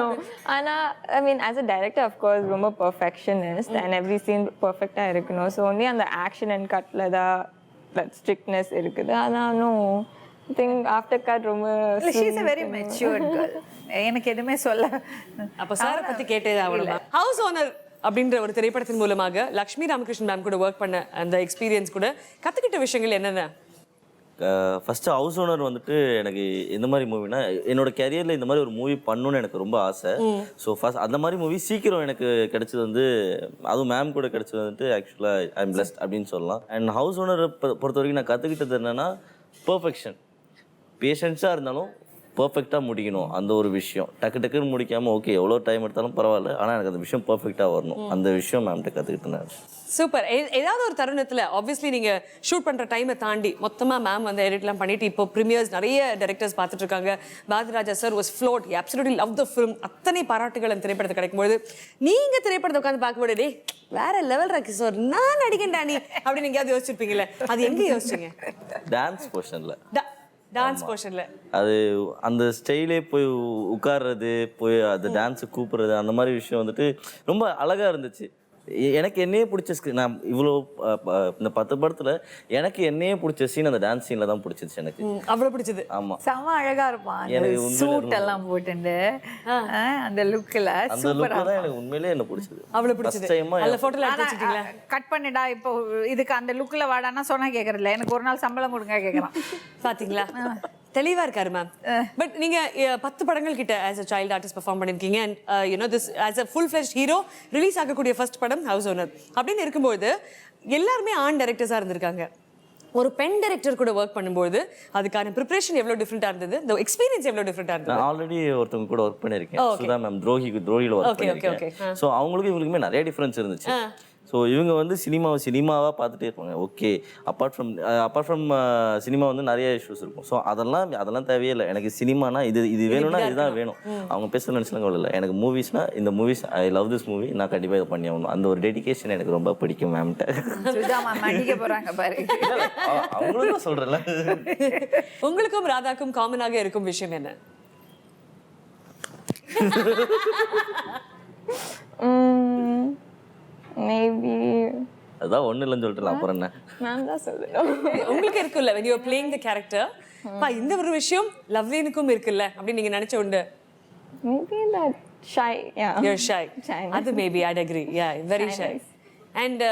[SPEAKER 7] no. ஆனால் I mean as a director of course ரொம்ப perfectionist and every scene பர்ஃபெக்டாக இருக்கணும். ஸோ only அந்த ஆக்ஷன் அண்ட் கட்டில் தான் ஸ்ட்ரிக்ட்னஸ் இருக்குது. ஆனாலும் I think after cut ரொம்ப
[SPEAKER 2] she is a very matured girl. எனக்கு எதுவுமே சொல்ல.
[SPEAKER 1] அப்போ சாரை பற்றி கேட்டே ஆகணுமா? ஹவுஸ் ஓனர் அப்படின்ற ஒரு திரைப்படத்தின் மூலமாக லக்ஷ்மி ராமகிருஷ்ணன் மேம் கூட ஒர்க் பண்ண அந்த எக்ஸ்பீரியன்ஸ் கூட கற்றுக்கிட்ட விஷயங்கள் என்னென்ன?
[SPEAKER 8] ஃபஸ்ட்டு ஹவுஸ் ஓனர் வந்துட்டு எனக்கு எந்த மாதிரி மூவினா, என்னோட கேரியரில் இந்த மாதிரி ஒரு மூவி பண்ணணுன்னு எனக்கு ரொம்ப ஆசை. ஸோ ஃபஸ்ட் அந்த மாதிரி மூவி சீக்கிரம் எனக்கு கிடைச்சது வந்து, அதுவும் மேம் கூட கிடைச்சது வந்துட்டு ஆக்சுவலாக ஐ எம் பிளஸ்ட் அப்படின்னு சொல்லலாம். அண்ட் ஹவுஸ் ஓனரை பொறுத்த வரைக்கும் நான் கற்றுக்கிட்டது என்னென்னா பர்ஃபெக்ஷன். பேஷன்ஸாக இருந்தாலும் பர்ஃபெக்டாக முடிக்கணும். அந்த ஒரு விஷயம் டக்குன்னு முடிக்காமல் ஓகே எவ்வளோ டைம் எடுத்தாலும் பரவாயில்ல, ஆனால் எனக்கு அந்த விஷயம் பர்ஃபெக்டாக வரணும். அந்த விஷயம் மேம்கிட்ட கற்றுக்கிட்டேன்.
[SPEAKER 1] சூப்பர். ஏதாவது ஒரு தருணத்தில் ஆப்வியஸ்லி நீங்கள் ஷூட் பண்ணுற டைமை தாண்டி மொத்தமாக மேம் வந்து எடிட்லாம் பண்ணிட்டு இப்போ ப்ரீமியர்ஸ் நிறைய டைரக்டர்ஸ் பார்த்துட்டு இருக்காங்க. Bharathiraja sir was float, you absolutely love the film. அத்தனை பாராட்டுகள் அந்த திரைப்படத்தை கிடைக்கும்போது நீங்கள் திரைப்படத்தை உட்காந்து பார்க்கும்போது டே வேற லெவல் இருக்கு சார், நான் நடிகண்டா நீ அப்படின்னு எங்கேயாவது யோசிச்சிருப்பீங்களே, அது எங்கே யோசிச்சிங்க?
[SPEAKER 8] டான்ஸ் போர்ஷனில்.
[SPEAKER 1] டான்ஸ் போர்ஷனில்
[SPEAKER 8] அது அந்த ஸ்டைலே போய் உட்கார்றது, போய் அந்த டான்ஸை கூப்பிட்றது, அந்த மாதிரி விஷயம் வந்துட்டு ரொம்ப அழகாக இருந்துச்சு. எனக்கு என்னையே பிடிச்ச நான் இவ்வளோ இந்த 10 படத்தில் எனக்கு என்னையே பிடிச்ச சீன் அந்த டான்ஸ் சீனில் தான் பிடிச்சிச்சு எனக்கு.
[SPEAKER 1] அவ்வளோ பிடிச்சது.
[SPEAKER 8] ஆமாம்,
[SPEAKER 2] செம அழகா இருப்பான் எனக்கு சூட் எல்லாம் போட்டுண்டு அந்த லுக்கில்.
[SPEAKER 8] அந்த லுக்கில் தான் எனக்கு உண்மையிலே என்ன பிடிச்சது.
[SPEAKER 1] அவ்வளோ பிடிச்சது. அந்த ஃபோட்டோவில் எடுத்து வச்சுட்டீங்களா?
[SPEAKER 2] கட் பண்ணிடா இப்போ இதுக்கு அந்த லுக்கில் வாடானா சொன்னால் கேட்கறதில்ல, எனக்கு ஒரு நாள் சம்பளம் கொடுங்க கேட்குறான்.
[SPEAKER 1] பார்த்தீங்களா, தெளிவா இருக்காரு மேம். பட் நீங்க 10 படங்கள் கிட்ட as a child artist perform பண்ணிருக்கீங்க. And you know this as a full fledged hero release ஆகக்கூடிய ஃபர்ஸ்ட் படம் ஹவுஸ் ஓனர் அப்படின்னு இருக்கும்போது எல்லாருமே ஆண் டைரக்டர்ஸா இருந்திருக்காங்க. ஒரு பெண் டைரக்டர் கூட ஒர்க் பண்ணும்போது அதுக்கான ப்ரிப்பரேஷன் எவ்வளவு டிஃபரெண்டா இருந்தது, இந்த எக்ஸ்பீரியன்ஸ் எவ்வளவு டிஃபரெண்டா இருந்தது?
[SPEAKER 8] நான் ஆல்ரெடி ஒருத்தவங்க கூட ஒர்க் பண்ணியிருக்கேன், சுதா மேம், துரோகியில் ஒர்க் பண்ணியிருக்கேன். ஸோ அவங்களுக்கும் இவங்களுக்குமே நிறைய டிஃப்ரென்ஸ் இருந்துச்சு. ஸோ இவங்க வந்து சினிமாவாக பார்த்துட்டே இருப்பாங்க. ஓகே, அப்பார்ட் ஃப்ரம் சினிமா வந்து நிறைய இஷ்யூஸ் இருக்கும். ஸோ அதெல்லாம் தேவையே இல்லை. எனக்கு சினிமானா இது வேணும்னா இதுதான் வேணும். அவங்க பேச நினச்சலாம் இல்லை. எனக்கு மூவிஸ்னா இந்த movies, I love this movie, நான் கண்டிப்பாக இதை பண்ணி ஆகணும். அந்த ஒரு டெடிகேஷன் எனக்கு ரொம்ப பிடிக்கும் மேம்கிட்ட.
[SPEAKER 2] அடிக்க போறாங்க பாரு.
[SPEAKER 8] அவங்களும் தான் சொல்கிறேன்ல.
[SPEAKER 1] உங்களுக்கும் ராதாக்கும் காமனாக இருக்கும் விஷயம் என்ன?
[SPEAKER 7] மேபி
[SPEAKER 8] அதான் ஒன்றும் இல்லைன்னு சொல்லிட்டு அப்புறம் என்ன
[SPEAKER 7] மேம் தான் சொல்லணும்.
[SPEAKER 1] உங்களுக்கு இருக்குல்ல when you are playing the character, இந்த ஒரு விஷயம் லவ்லினுக்கும் இருக்குல்ல அப்படி நீங்க நினைச்ச உண்டு?
[SPEAKER 7] Maybe that shy, yeah.
[SPEAKER 1] You're shy.
[SPEAKER 7] Shyness.
[SPEAKER 1] அது maybe I'd agree. Yeah, very shy. And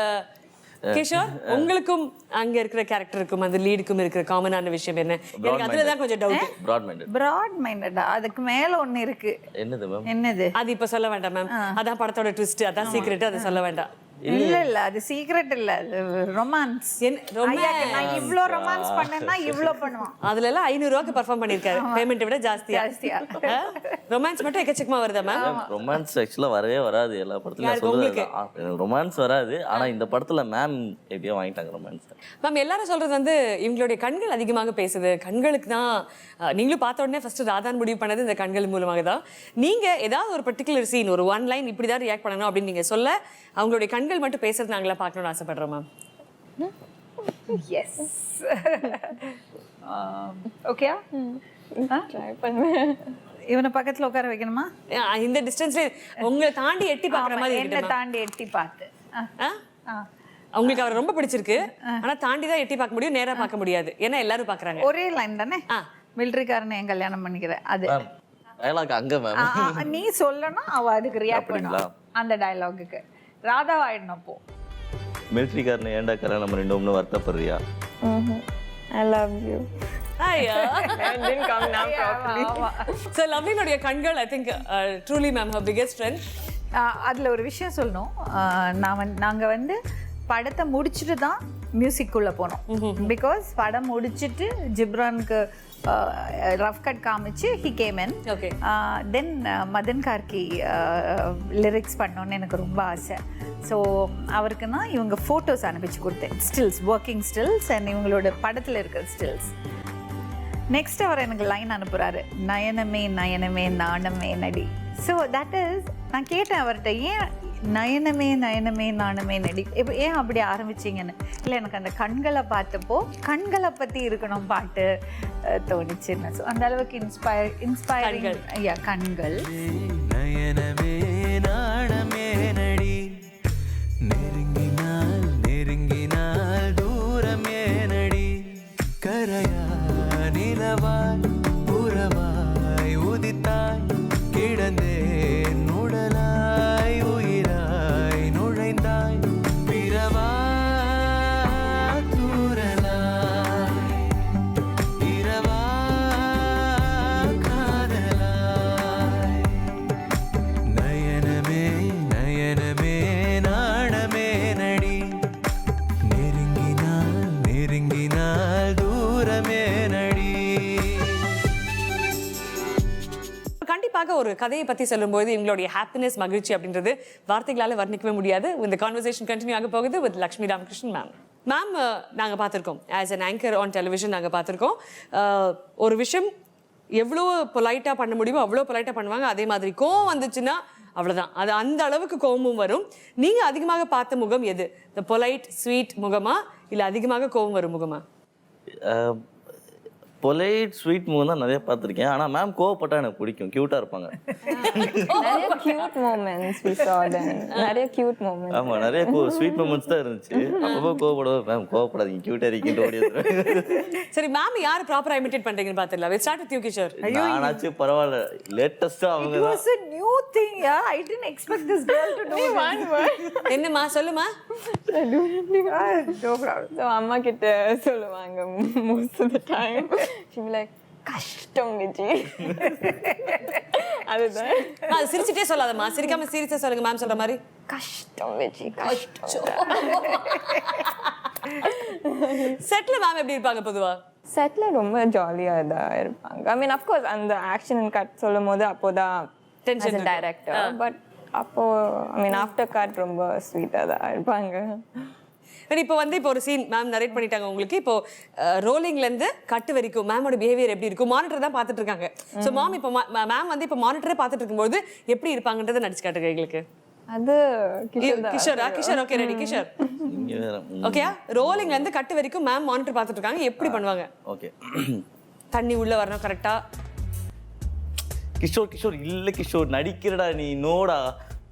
[SPEAKER 1] Kishore, உங்களுக்கும் அங்க இருக்கிற கேரக்டருக்கும் அந்த லீடுக்கும் இருக்கிற காமனான விஷயம் என்ன? எனக்கு அதுல தான் கொஞ்சம் டவுட்.
[SPEAKER 8] ப்ராட்
[SPEAKER 2] மைண்டடா, அதுக்கு மேல ஒண்ணு இருக்கு.
[SPEAKER 8] என்னது மேம்?
[SPEAKER 2] என்னது?
[SPEAKER 1] அது இப்ப சொல்ல வேண்டாம் மேம். அதான் படத்தோட ட்விஸ்ட், அதான் சீக்ரெட், அதை சொல்ல வேண்டாம்.
[SPEAKER 2] இல்ல அது சீக்ரெட் இல்ல, ரொமான்ஸ். நான் இவ்ளோ ரொமான்ஸ் பண்ணேன்னா இவ்ளோ பண்ணுவான்.
[SPEAKER 1] அதுல எல்லாம் 500 ரூபாய்க்கு பெர்ஃபார்ம் பண்ணிருக்காரு, பேமெண்ட் விட ஜாஸ்தியா. ரொமான்ஸ் மட்டும் எக்கச்சக்கமா வருதா மேம்?
[SPEAKER 8] ரொமான்ஸ் ஆக்சுவலா வரவே வராது எல்லா படத்துலயும். நான் சொல்றது ரொமான்ஸ் வராது, ஆனா இந்த படத்துல மேம் எப்படியோ வாங்கிட்டாங்க ரொமான்ஸ்.
[SPEAKER 1] மேம் எல்லாரும் சொல்றது வந்து இவங்களுடைய கண்கள் அதிகமாக பேசுது, கண்களுக்கு தான். நீங்களும் பார்த்த உடனே ஃபர்ஸ்ட் ராதான் முடிவு பண்ணது இந்த கண்கள் மூலமாக தான். நீங்க ஏதாவது ஒரு பர்டிகுலர் சீன், ஒரு ஒன் லைன் இப்படிதான் ரியாக்ட் பண்ணணும் அப்படின்னு நீங்க சொல்ல, அவங்களுடைய கண்கள் மட்டும் பேசுறது நாங்களா பார்க்கணும்னு ஆசைப்படுறோம் மேம்.
[SPEAKER 2] எஸ். ஓகேயா?
[SPEAKER 7] ட்ரை பண்ணுவேன்.
[SPEAKER 2] இவனை பக்கத்துல உட்கார வைக்கணுமா?
[SPEAKER 1] இந்த டிஸ்டன்ஸ்ல உங்களை தாண்டி எட்டி பார்க்குற மாதிரி
[SPEAKER 2] என்ன தாண்டி எட்டி பார்த்து.
[SPEAKER 1] உங்களுக்கு அவர் ரொம்ப பிடிச்சிருக்கு, ஆனா தாண்டி தான் எட்டி பார்க்க முடியும், நேரா பார்க்க முடியாது. ஏன்னா எல்லாரும் பார்க்கறாங்க.
[SPEAKER 2] ஒரே லைன் தானே? மிலிட்டரிக்காரனை என் கல்யாணம் பண்ணிக்கிறேன். அது
[SPEAKER 8] டயலாக் அங்க மேம்
[SPEAKER 2] நீ சொல்லணும், அவ அதுக்கு ரியாக்ட் பண்ணுவா. அந்த டயலாகுக்கு ராதா ஆயிடணும். அப்போ
[SPEAKER 8] மிலிட்டரிக்காரனை ஏன்டா கல்யாணம் நம்ம ரெண்டு வருத்தப்படுறியா?
[SPEAKER 7] I love you.
[SPEAKER 1] ஐயா,
[SPEAKER 7] It didn't come now properly.
[SPEAKER 1] so லவ்லினுடைய கண்கள், I think truly ma'am her biggest strength.
[SPEAKER 2] அதில் ஒரு விஷயம் சொல்லணும். நாங்கள் வந்து படத்தை முடிச்சுட்டு தான் மியூசிக்குள்ளே போனோம். பிகாஸ் படம் முடிச்சுட்டு ஜிப்ரானுக்கு ரஃப் கட் காமிச்சு he came in.
[SPEAKER 1] Okay.
[SPEAKER 2] Then Madhan Karky lyrics பண்ணோன்னு எனக்கு ரொம்ப ஆசை. ஸோ அவருக்கு நான் இவங்க ஃபோட்டோஸ் அனுப்பிச்சு கொடுத்தேன், ஸ்டில்ஸ், ஒர்க்கிங் ஸ்டில்ஸ் அண்ட் இவங்களோட படத்தில் இருக்கிற ஸ்டில்ஸ். நெக்ஸ்ட் அவர் எனக்கு லைன் அனுப்புகிறாரு, நயனமே நயனமே நாணமே நடி. ஸோ தட் இஸ், நான் கேட்டேன் அவர்கிட்ட, ஏன் நயனமே நயனமே நாணமே நடி, இப்போ ஏன் அப்படி ஆரம்பிச்சிங்கன்னு. இல்லை, எனக்கு அந்த கண்களை பார்த்தப்போ கண்களை பற்றி இருக்கணும் பாட்டு தோணுச்சுன்னு. ஸோ அந்த அளவுக்கு இன்ஸ்பைரிங். ஐயா, கண்கள்.
[SPEAKER 9] நயனமே நாணமே நடி, நெருங்கினால் நெருங்கினால் தூரமே நடி, கரையா நிலவாய் புறவாய் உதித்தாய், கிடந்தேன் உடலாய் உயிராய் நுழைந்தாய், பிறவா தூரலாய் இரவா காதலாய், நயனமே நயனமே நாணமே நடி, நெருங்கினால் நெருங்கினால் தூரமே நடி.
[SPEAKER 1] கண்டிப்பாக ஒரு கதையை பற்றி சொல்லும்போது இவங்களுடைய ஹாப்பினஸ், மகிழ்ச்சி அப்படின்றது வார்த்தைகளால் வர்ணிக்கவே முடியாது. இந்த கான்வர்சேஷன் கண்டினியூ ஆக போகுது with Lakshmi Ramakrishnan ma'am. Ma'am, நாங்கள் பார்த்துருக்கோம் as an anchor on television, நாங்கள் பார்த்துருக்கோம் ஒரு விஷயம் எவ்வளோ பொலைட்டாக பண்ண முடியுமோ அவ்வளோ பொலைட்டாக பண்ணுவாங்க. அதே மாதிரி கோவம் வந்துச்சுன்னா அவ்வளோதான், அது அந்த அளவுக்கு கோவமும் வரும். நீங்கள் அதிகமாக பார்த்த முகம் எது? இந்த பொலைட் ஸ்வீட் முகமா இல்லை அதிகமாக கோவம் வரும் முகமா?
[SPEAKER 8] பொலைட் ஸ்வீட் மூவ் தான் நிறைய பார்த்துருக்கேன். ஆனால் மேம் கோவப்பட்டா எனக்கு பிடிக்கும், க்யூட்டாக இருப்பாங்க.
[SPEAKER 7] நிறைய cute moments we saw then. நிறைய cute moments.
[SPEAKER 8] ஆமாம், நிறைய ஸ்வீட் மூமெண்ட்ஸ் தான் இருந்துச்சு. அப்பப்போ கோவப்படுவோம், மேம் கோவப்படாதீங்க, க்யூட்டாக இருக்கீங்க ஓடியாது.
[SPEAKER 1] சரி மேம், யார் ப்ராப்பராக இமிட்டேட் பண்ணுறீங்கன்னு பார்த்துடலாம். Will start with you Kishore.
[SPEAKER 8] நானாச்சும் பரவாயில்ல, லேட்டஸ்ட்டாக அவங்க
[SPEAKER 2] It
[SPEAKER 8] தான்.
[SPEAKER 2] was a new thing, yeah. I didn't expect this girl to do one word.
[SPEAKER 1] என்னம்மா சொல்லுமா?
[SPEAKER 2] No problem.
[SPEAKER 7] So அம்மா கிட்ட சொல்லுவாங்க most of the time. She be like, கஷ்டம் விஜி. அதுதான்.
[SPEAKER 1] அது சிரிச்சிட்டே சொல்லாதம்மா, சிரிக்காம சீரியஸா சொல்லுங்க மேம் சொல்ற மாதிரி.
[SPEAKER 7] கஷ்டம் விஜி, கஷ்டம்.
[SPEAKER 1] செட்ல மேம் எப்படி இருப்பாங்க பொதுவா?
[SPEAKER 7] செட்ல ரொம்ப ஜாலியா தான் இருப்பாங்க. ஐ மீன் அஃப்கோர்ஸ் அந்த ஆக்ஷன் அண்ட் கட் சொல்லும் போது அப்போதான்
[SPEAKER 1] Tension
[SPEAKER 7] டைரக்டர். பட் அப்போது ஐ மீன் ஆஃப்டர் காட் ரொம்ப ஸ்வீட்டாக தான் இருப்பாங்க.
[SPEAKER 1] பட் இப்போ வந்து இப்போ ஒரு சீன் மேம் நரேட் பண்ணிட்டாங்க உங்களுக்கு. இப்போ ரோலிங்லேருந்து கட்டு வரைக்கும் மேமோட பிஹேவியர் எப்படி இருக்கும் மானிட்டர் தான் பார்த்துட்டு இருக்காங்க. ஸோ மாம் இப்போ மேம் வந்து இப்போ மானிட்டரே பார்த்துட்டு இருக்கும்போது எப்படி இருப்பாங்கன்றதை நடிச்சு காட்டுங்க எங்களுக்கு.
[SPEAKER 7] அது
[SPEAKER 1] கிஷோர் ஓகே ரெடி கிஷோர் ஓகேயா? ரோலிங்லேருந்து கட்டு வரைக்கும் மேம் மானிட்டர் பார்த்துட்டு இருக்காங்க, எப்படி பண்ணுவாங்க?
[SPEAKER 8] ஓகே.
[SPEAKER 1] தண்ணி உள்ள வரணும் கரெக்டா.
[SPEAKER 8] கிஷோர் இல்லை கிஷோர் நடிக்கிறடா நீ நோடா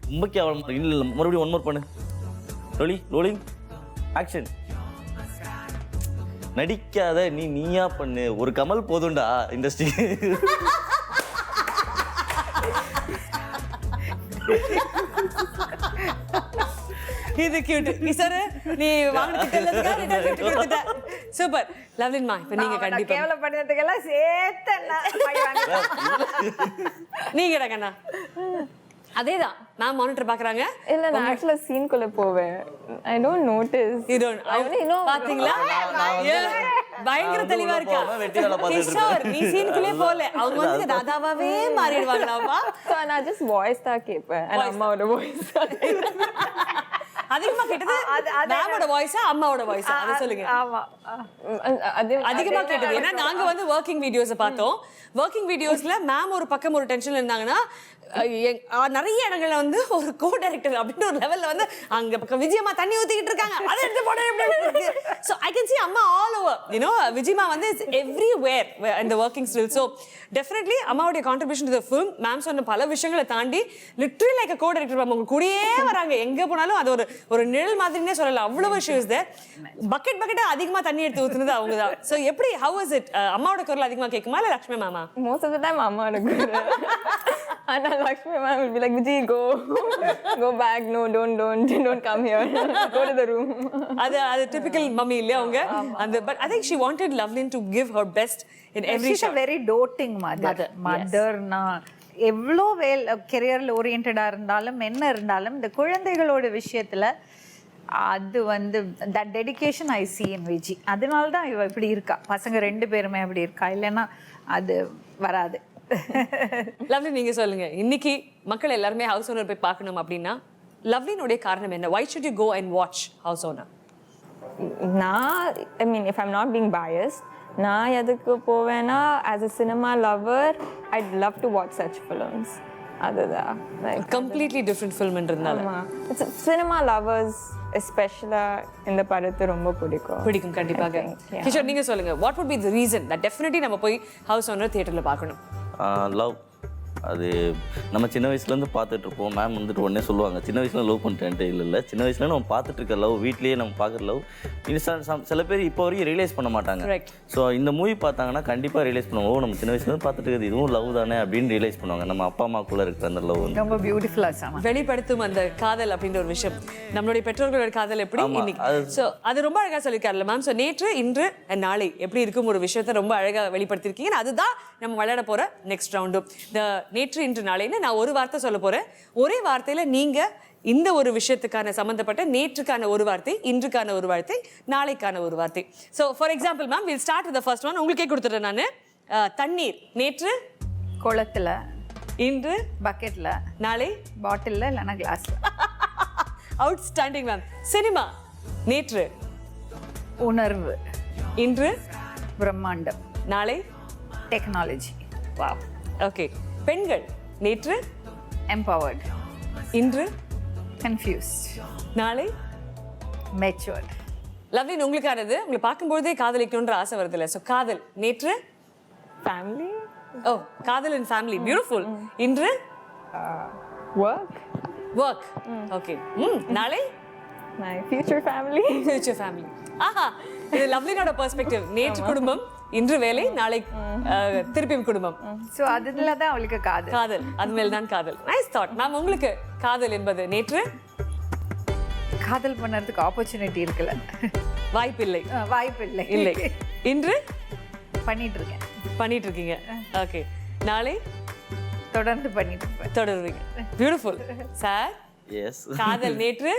[SPEAKER 8] ரொம்ப கேவலமா இல்லை மறுபடியும் ஒன் மோர் பண்ணு. Rolling action. நடிக்காத நீயா பண்ணு. ஒரு கமல் போதும்டா இண்டஸ்ட்ரி.
[SPEAKER 1] இது கியூட் கிஷோர், நீ வாங்கிட்டு சூப்பர். லவ்லின்மா இப்போ நீங்க கண்டிப்பா
[SPEAKER 2] கேவலம் பண்ணதுக்கெல்லாம் சேர்த்து
[SPEAKER 1] நீங்க கண்ணா அதேதான் மேம் மானிட்டர் பாக்குறாங்க.
[SPEAKER 7] இல்லை நான் ஆக்சுவலாக சீன்குள்ளே போவேன். I don't notice.
[SPEAKER 1] பாத்தீங்களா பயங்கர தெளிவா இருக்கா கிஷோர். நீ சீனுக்குள்ளே போல அவங்க வந்து தாதாவாவே மாறிடுவாங்களாப்பா.
[SPEAKER 7] நான் ஜஸ்ட் வாய்ஸ் தான் கேட்பேன். அம்மாவோட வாய்ஸ்
[SPEAKER 1] அதிகமா கேட்டது மேமோட வாய்ஸா அம்மாவோட வாய்ஸா அதை சொல்லுங்க.
[SPEAKER 2] ஆமா
[SPEAKER 1] அதிகமா கேட்டது ஏன்னா நாங்க வந்து ஒர்க்கிங் வீடியோஸை பார்த்தோம். ஒர்க்கிங் வீடியோஸ்ல மேம் ஒரு பக்கம் ஒரு டென்ஷன்ல இருந்தாங்கன்னா நிறைய இடங்கள்ல வந்து ஒரு கோ டைரக்டர் அப்படின்னு ஒரு லெவல்ல வந்து அங்க பக்கம் விஜயம்மா தண்ணி ஊத்திக்கிட்டு இருக்காங்க, அதை எடுத்து போட. ஸோ ஐ கேன் சி அம்மா ஆல் ஓவர் யூனோ விஜயம்மா வந்து எவ்ரிவேர் இந்த ஒர்க்கிங் ஸ்டில். ஸோ டெஃபினெட்லி அம்மாவுடைய contribution to the film ma'am சொன்ன பல விஷயங்களை தாண்டி literally like co director ma'am உங்க கூடயே வராங்க, எங்க போனாலும் அது ஒரு நிழல் மாதிரினே சொல்லலாம். அவ்வளவு விஷயம் தேர். பக்கெட்டா அதிகமா தண்ணி எடுத்து ஊத்துனது அவங்க தான். ஸோ எப்படி ஹவ் இஸ் இட்? அம்மாவோட குரல் அதிகமா கேட்குமா இல்லை லக்ஷ்மி மேமா?
[SPEAKER 7] மோஸ்ட் ஆஃப் த டைம் அம்மாவோட குரல். ஆனால் Lakshmi ma'am will be like, Vijay, go back. No, don't come here. Go to the room.
[SPEAKER 1] அது typical mummy இல்லையா அவங்க. But I think she wanted Lovelin to give her best in every shot.
[SPEAKER 2] She's a very doting mother. எவ்வளோ கெரியரில் ஓரியன்டாக இருந்தாலும் என்ன இருந்தாலும் இந்த குழந்தைகளோட விஷயத்தில் அது வந்து தட் டெடிகேஷன் ஐ சி இன் விஜி. அதனால தான் இவ இப்படி இருக்கா. பசங்க 2 பேருமே அப்படி இருக்கா, இல்லைன்னா அது வராது.
[SPEAKER 1] லவ்லி நீங்க சொல்லுங்க, இன்னைக்கு மக்கள் எல்லாருமே ஹவுஸ் ஓனர் போய் பார்க்கணும் அப்படின்னா லவ்லினுடைய காரணம் என்ன? Why should you go and watch House Owner?
[SPEAKER 7] I mean, if I'm not being biased, நான் எதுக்கு போவேன்னா as a cinema lover, I'd love to watch such films. அதுதான்
[SPEAKER 1] கம்ப்ளீட்லி டிஃப்ரெண்ட் ஃபில்ம்ன்றதுனால
[SPEAKER 7] சினிமா லவர்ஸ் எஸ்பெஷலா இந்த படத்தை ரொம்ப பிடிக்கும்
[SPEAKER 1] கண்டிப்பாக. கிஷோர் நீங்க சொல்லுங்க, what would be the reason that definitely நம்ம போய் ஹவுஸ் ஓனர் தியேட்டர்ல பார்க்கணும்?
[SPEAKER 8] லவ். அது நம்ம சின்ன வயசுலேருந்து பார்த்துட்ருப்போம். மேம் வந்துட்டு உடனே சொல்லுவாங்க சின்ன வயசுல லவ் பண்ணிட்டேன்ட்டு. இல்லை சின்ன வயசுல நம்ம பார்த்துட்டு இருக்க லவ், வீட்லேயே நம்ம பார்க்குற லவ் சில பேர் இப்போ வரைக்கும் ரியலைஸ் பண்ண மாட்டாங்க. ஸோ இந்த மூவி பார்த்தாங்கன்னா கண்டிப்பாக ரியலைஸ் பண்ணுவோம், நம்ம சின்ன வயசுலேருந்து பார்த்துட்டு இருக்கிறது இதுவும் லவ் தானே அப்படின்னு ரியலைஸ் பண்ணுவாங்க. நம்ம அப்பா அம்மாக்குள்ளே இருக்கிற அந்த லவ் வந்து
[SPEAKER 2] ரொம்ப பியூட்டிஃபுல்லாக
[SPEAKER 1] வெளிப்படுத்தும் அந்த காதல் அப்படின்ற ஒரு விஷயம். நம்மளுடைய பெற்றோர்களோட காதல் எப்படி இன்னைக்கு, ஸோ அது ரொம்ப அழகாக சொல்லியிருக்காருல்ல மேம். ஸோ நேற்று இன்று நாளை எப்படி இருக்கும் ஒரு விஷயத்த ரொம்ப அழகாக வெளிப்படுத்திருக்கீங்க. அதுதான் நம்ம விளையாட போகிற நெக்ஸ்ட் ரவுண்டும். இந்த நேற்று இன்று நாளைன்னு நான் ஒரு வார்த்தை சொல்ல போகிறேன். ஒரே வார்த்தையில் நீங்கள் இந்த ஒரு விஷயத்துக்கான சம்மந்தப்பட்ட நேற்றுக்கான ஒரு வார்த்தை, இன்றுக்கான ஒரு வார்த்தை, நாளைக்கான ஒரு வார்த்தை. So for example ma'am will start with the first one. உங்களுக்கே கொடுத்துட்றேன் நான். தண்ணீர் நேற்று
[SPEAKER 2] குளத்தில்,
[SPEAKER 1] இன்று
[SPEAKER 2] பக்கெட்டில்,
[SPEAKER 1] நாளை
[SPEAKER 2] பாட்டிலில் இல்லைன்னா கிளாஸில்.
[SPEAKER 1] Outstanding ma'am. சினிமா நேற்று
[SPEAKER 2] உணர்வு,
[SPEAKER 1] இன்று
[SPEAKER 2] பிரம்மாண்டம்,
[SPEAKER 1] நாளை
[SPEAKER 2] டெக்னாலஜி.
[SPEAKER 1] Wow okay. பெண்கள் நேற்று
[SPEAKER 2] எம்பவர்ட்,
[SPEAKER 1] இன்று
[SPEAKER 2] கன்ஃபியூஸ்ட்,
[SPEAKER 1] நாளை
[SPEAKER 2] மெச்சுவர்ட்.
[SPEAKER 1] லவ்லின் உங்களுக்கானது. உங்களை பார்க்கும்போதே காதலிக்கணுன்ற ஆசை வருது இல்லை? ஸோ காதல் நேற்று
[SPEAKER 7] ஃபேமிலி.
[SPEAKER 1] ஓ காதல் அண்ட் ஃபேமிலி, பியூட்டிஃபுல். இன்று ஒர்க் ஓகே. நாளை
[SPEAKER 7] ஃபியூச்சர் ஃபேமிலி.
[SPEAKER 1] Future family. ஆஹா, இது லவ்லினோட பெர்ஸ்பெக்டிவ். நேற்று குடும்பம், இன்று வேலை, நாளை திருப்பி குடும்பம்.
[SPEAKER 2] ஸோ அதுல தான் அவளுக்கு காதல்,
[SPEAKER 1] அது மேல் தான் காதல். Nice thought ma'am. உங்களுக்கு காதல் என்பது நேற்று
[SPEAKER 2] காதல் பண்ணுறதுக்கு ஆப்பர்ச்சுனிட்டி இருக்குல்ல,
[SPEAKER 1] வாய்ப்பில்லை.
[SPEAKER 2] இல்லை.
[SPEAKER 1] இன்று
[SPEAKER 2] பண்ணிட்டு
[SPEAKER 1] இருக்கீங்க. ஓகே. நாளை
[SPEAKER 2] தொடர்ந்து
[SPEAKER 1] தொடருவீங்க. Beautiful sir.
[SPEAKER 8] எஸ்.
[SPEAKER 1] காதல் நேற்று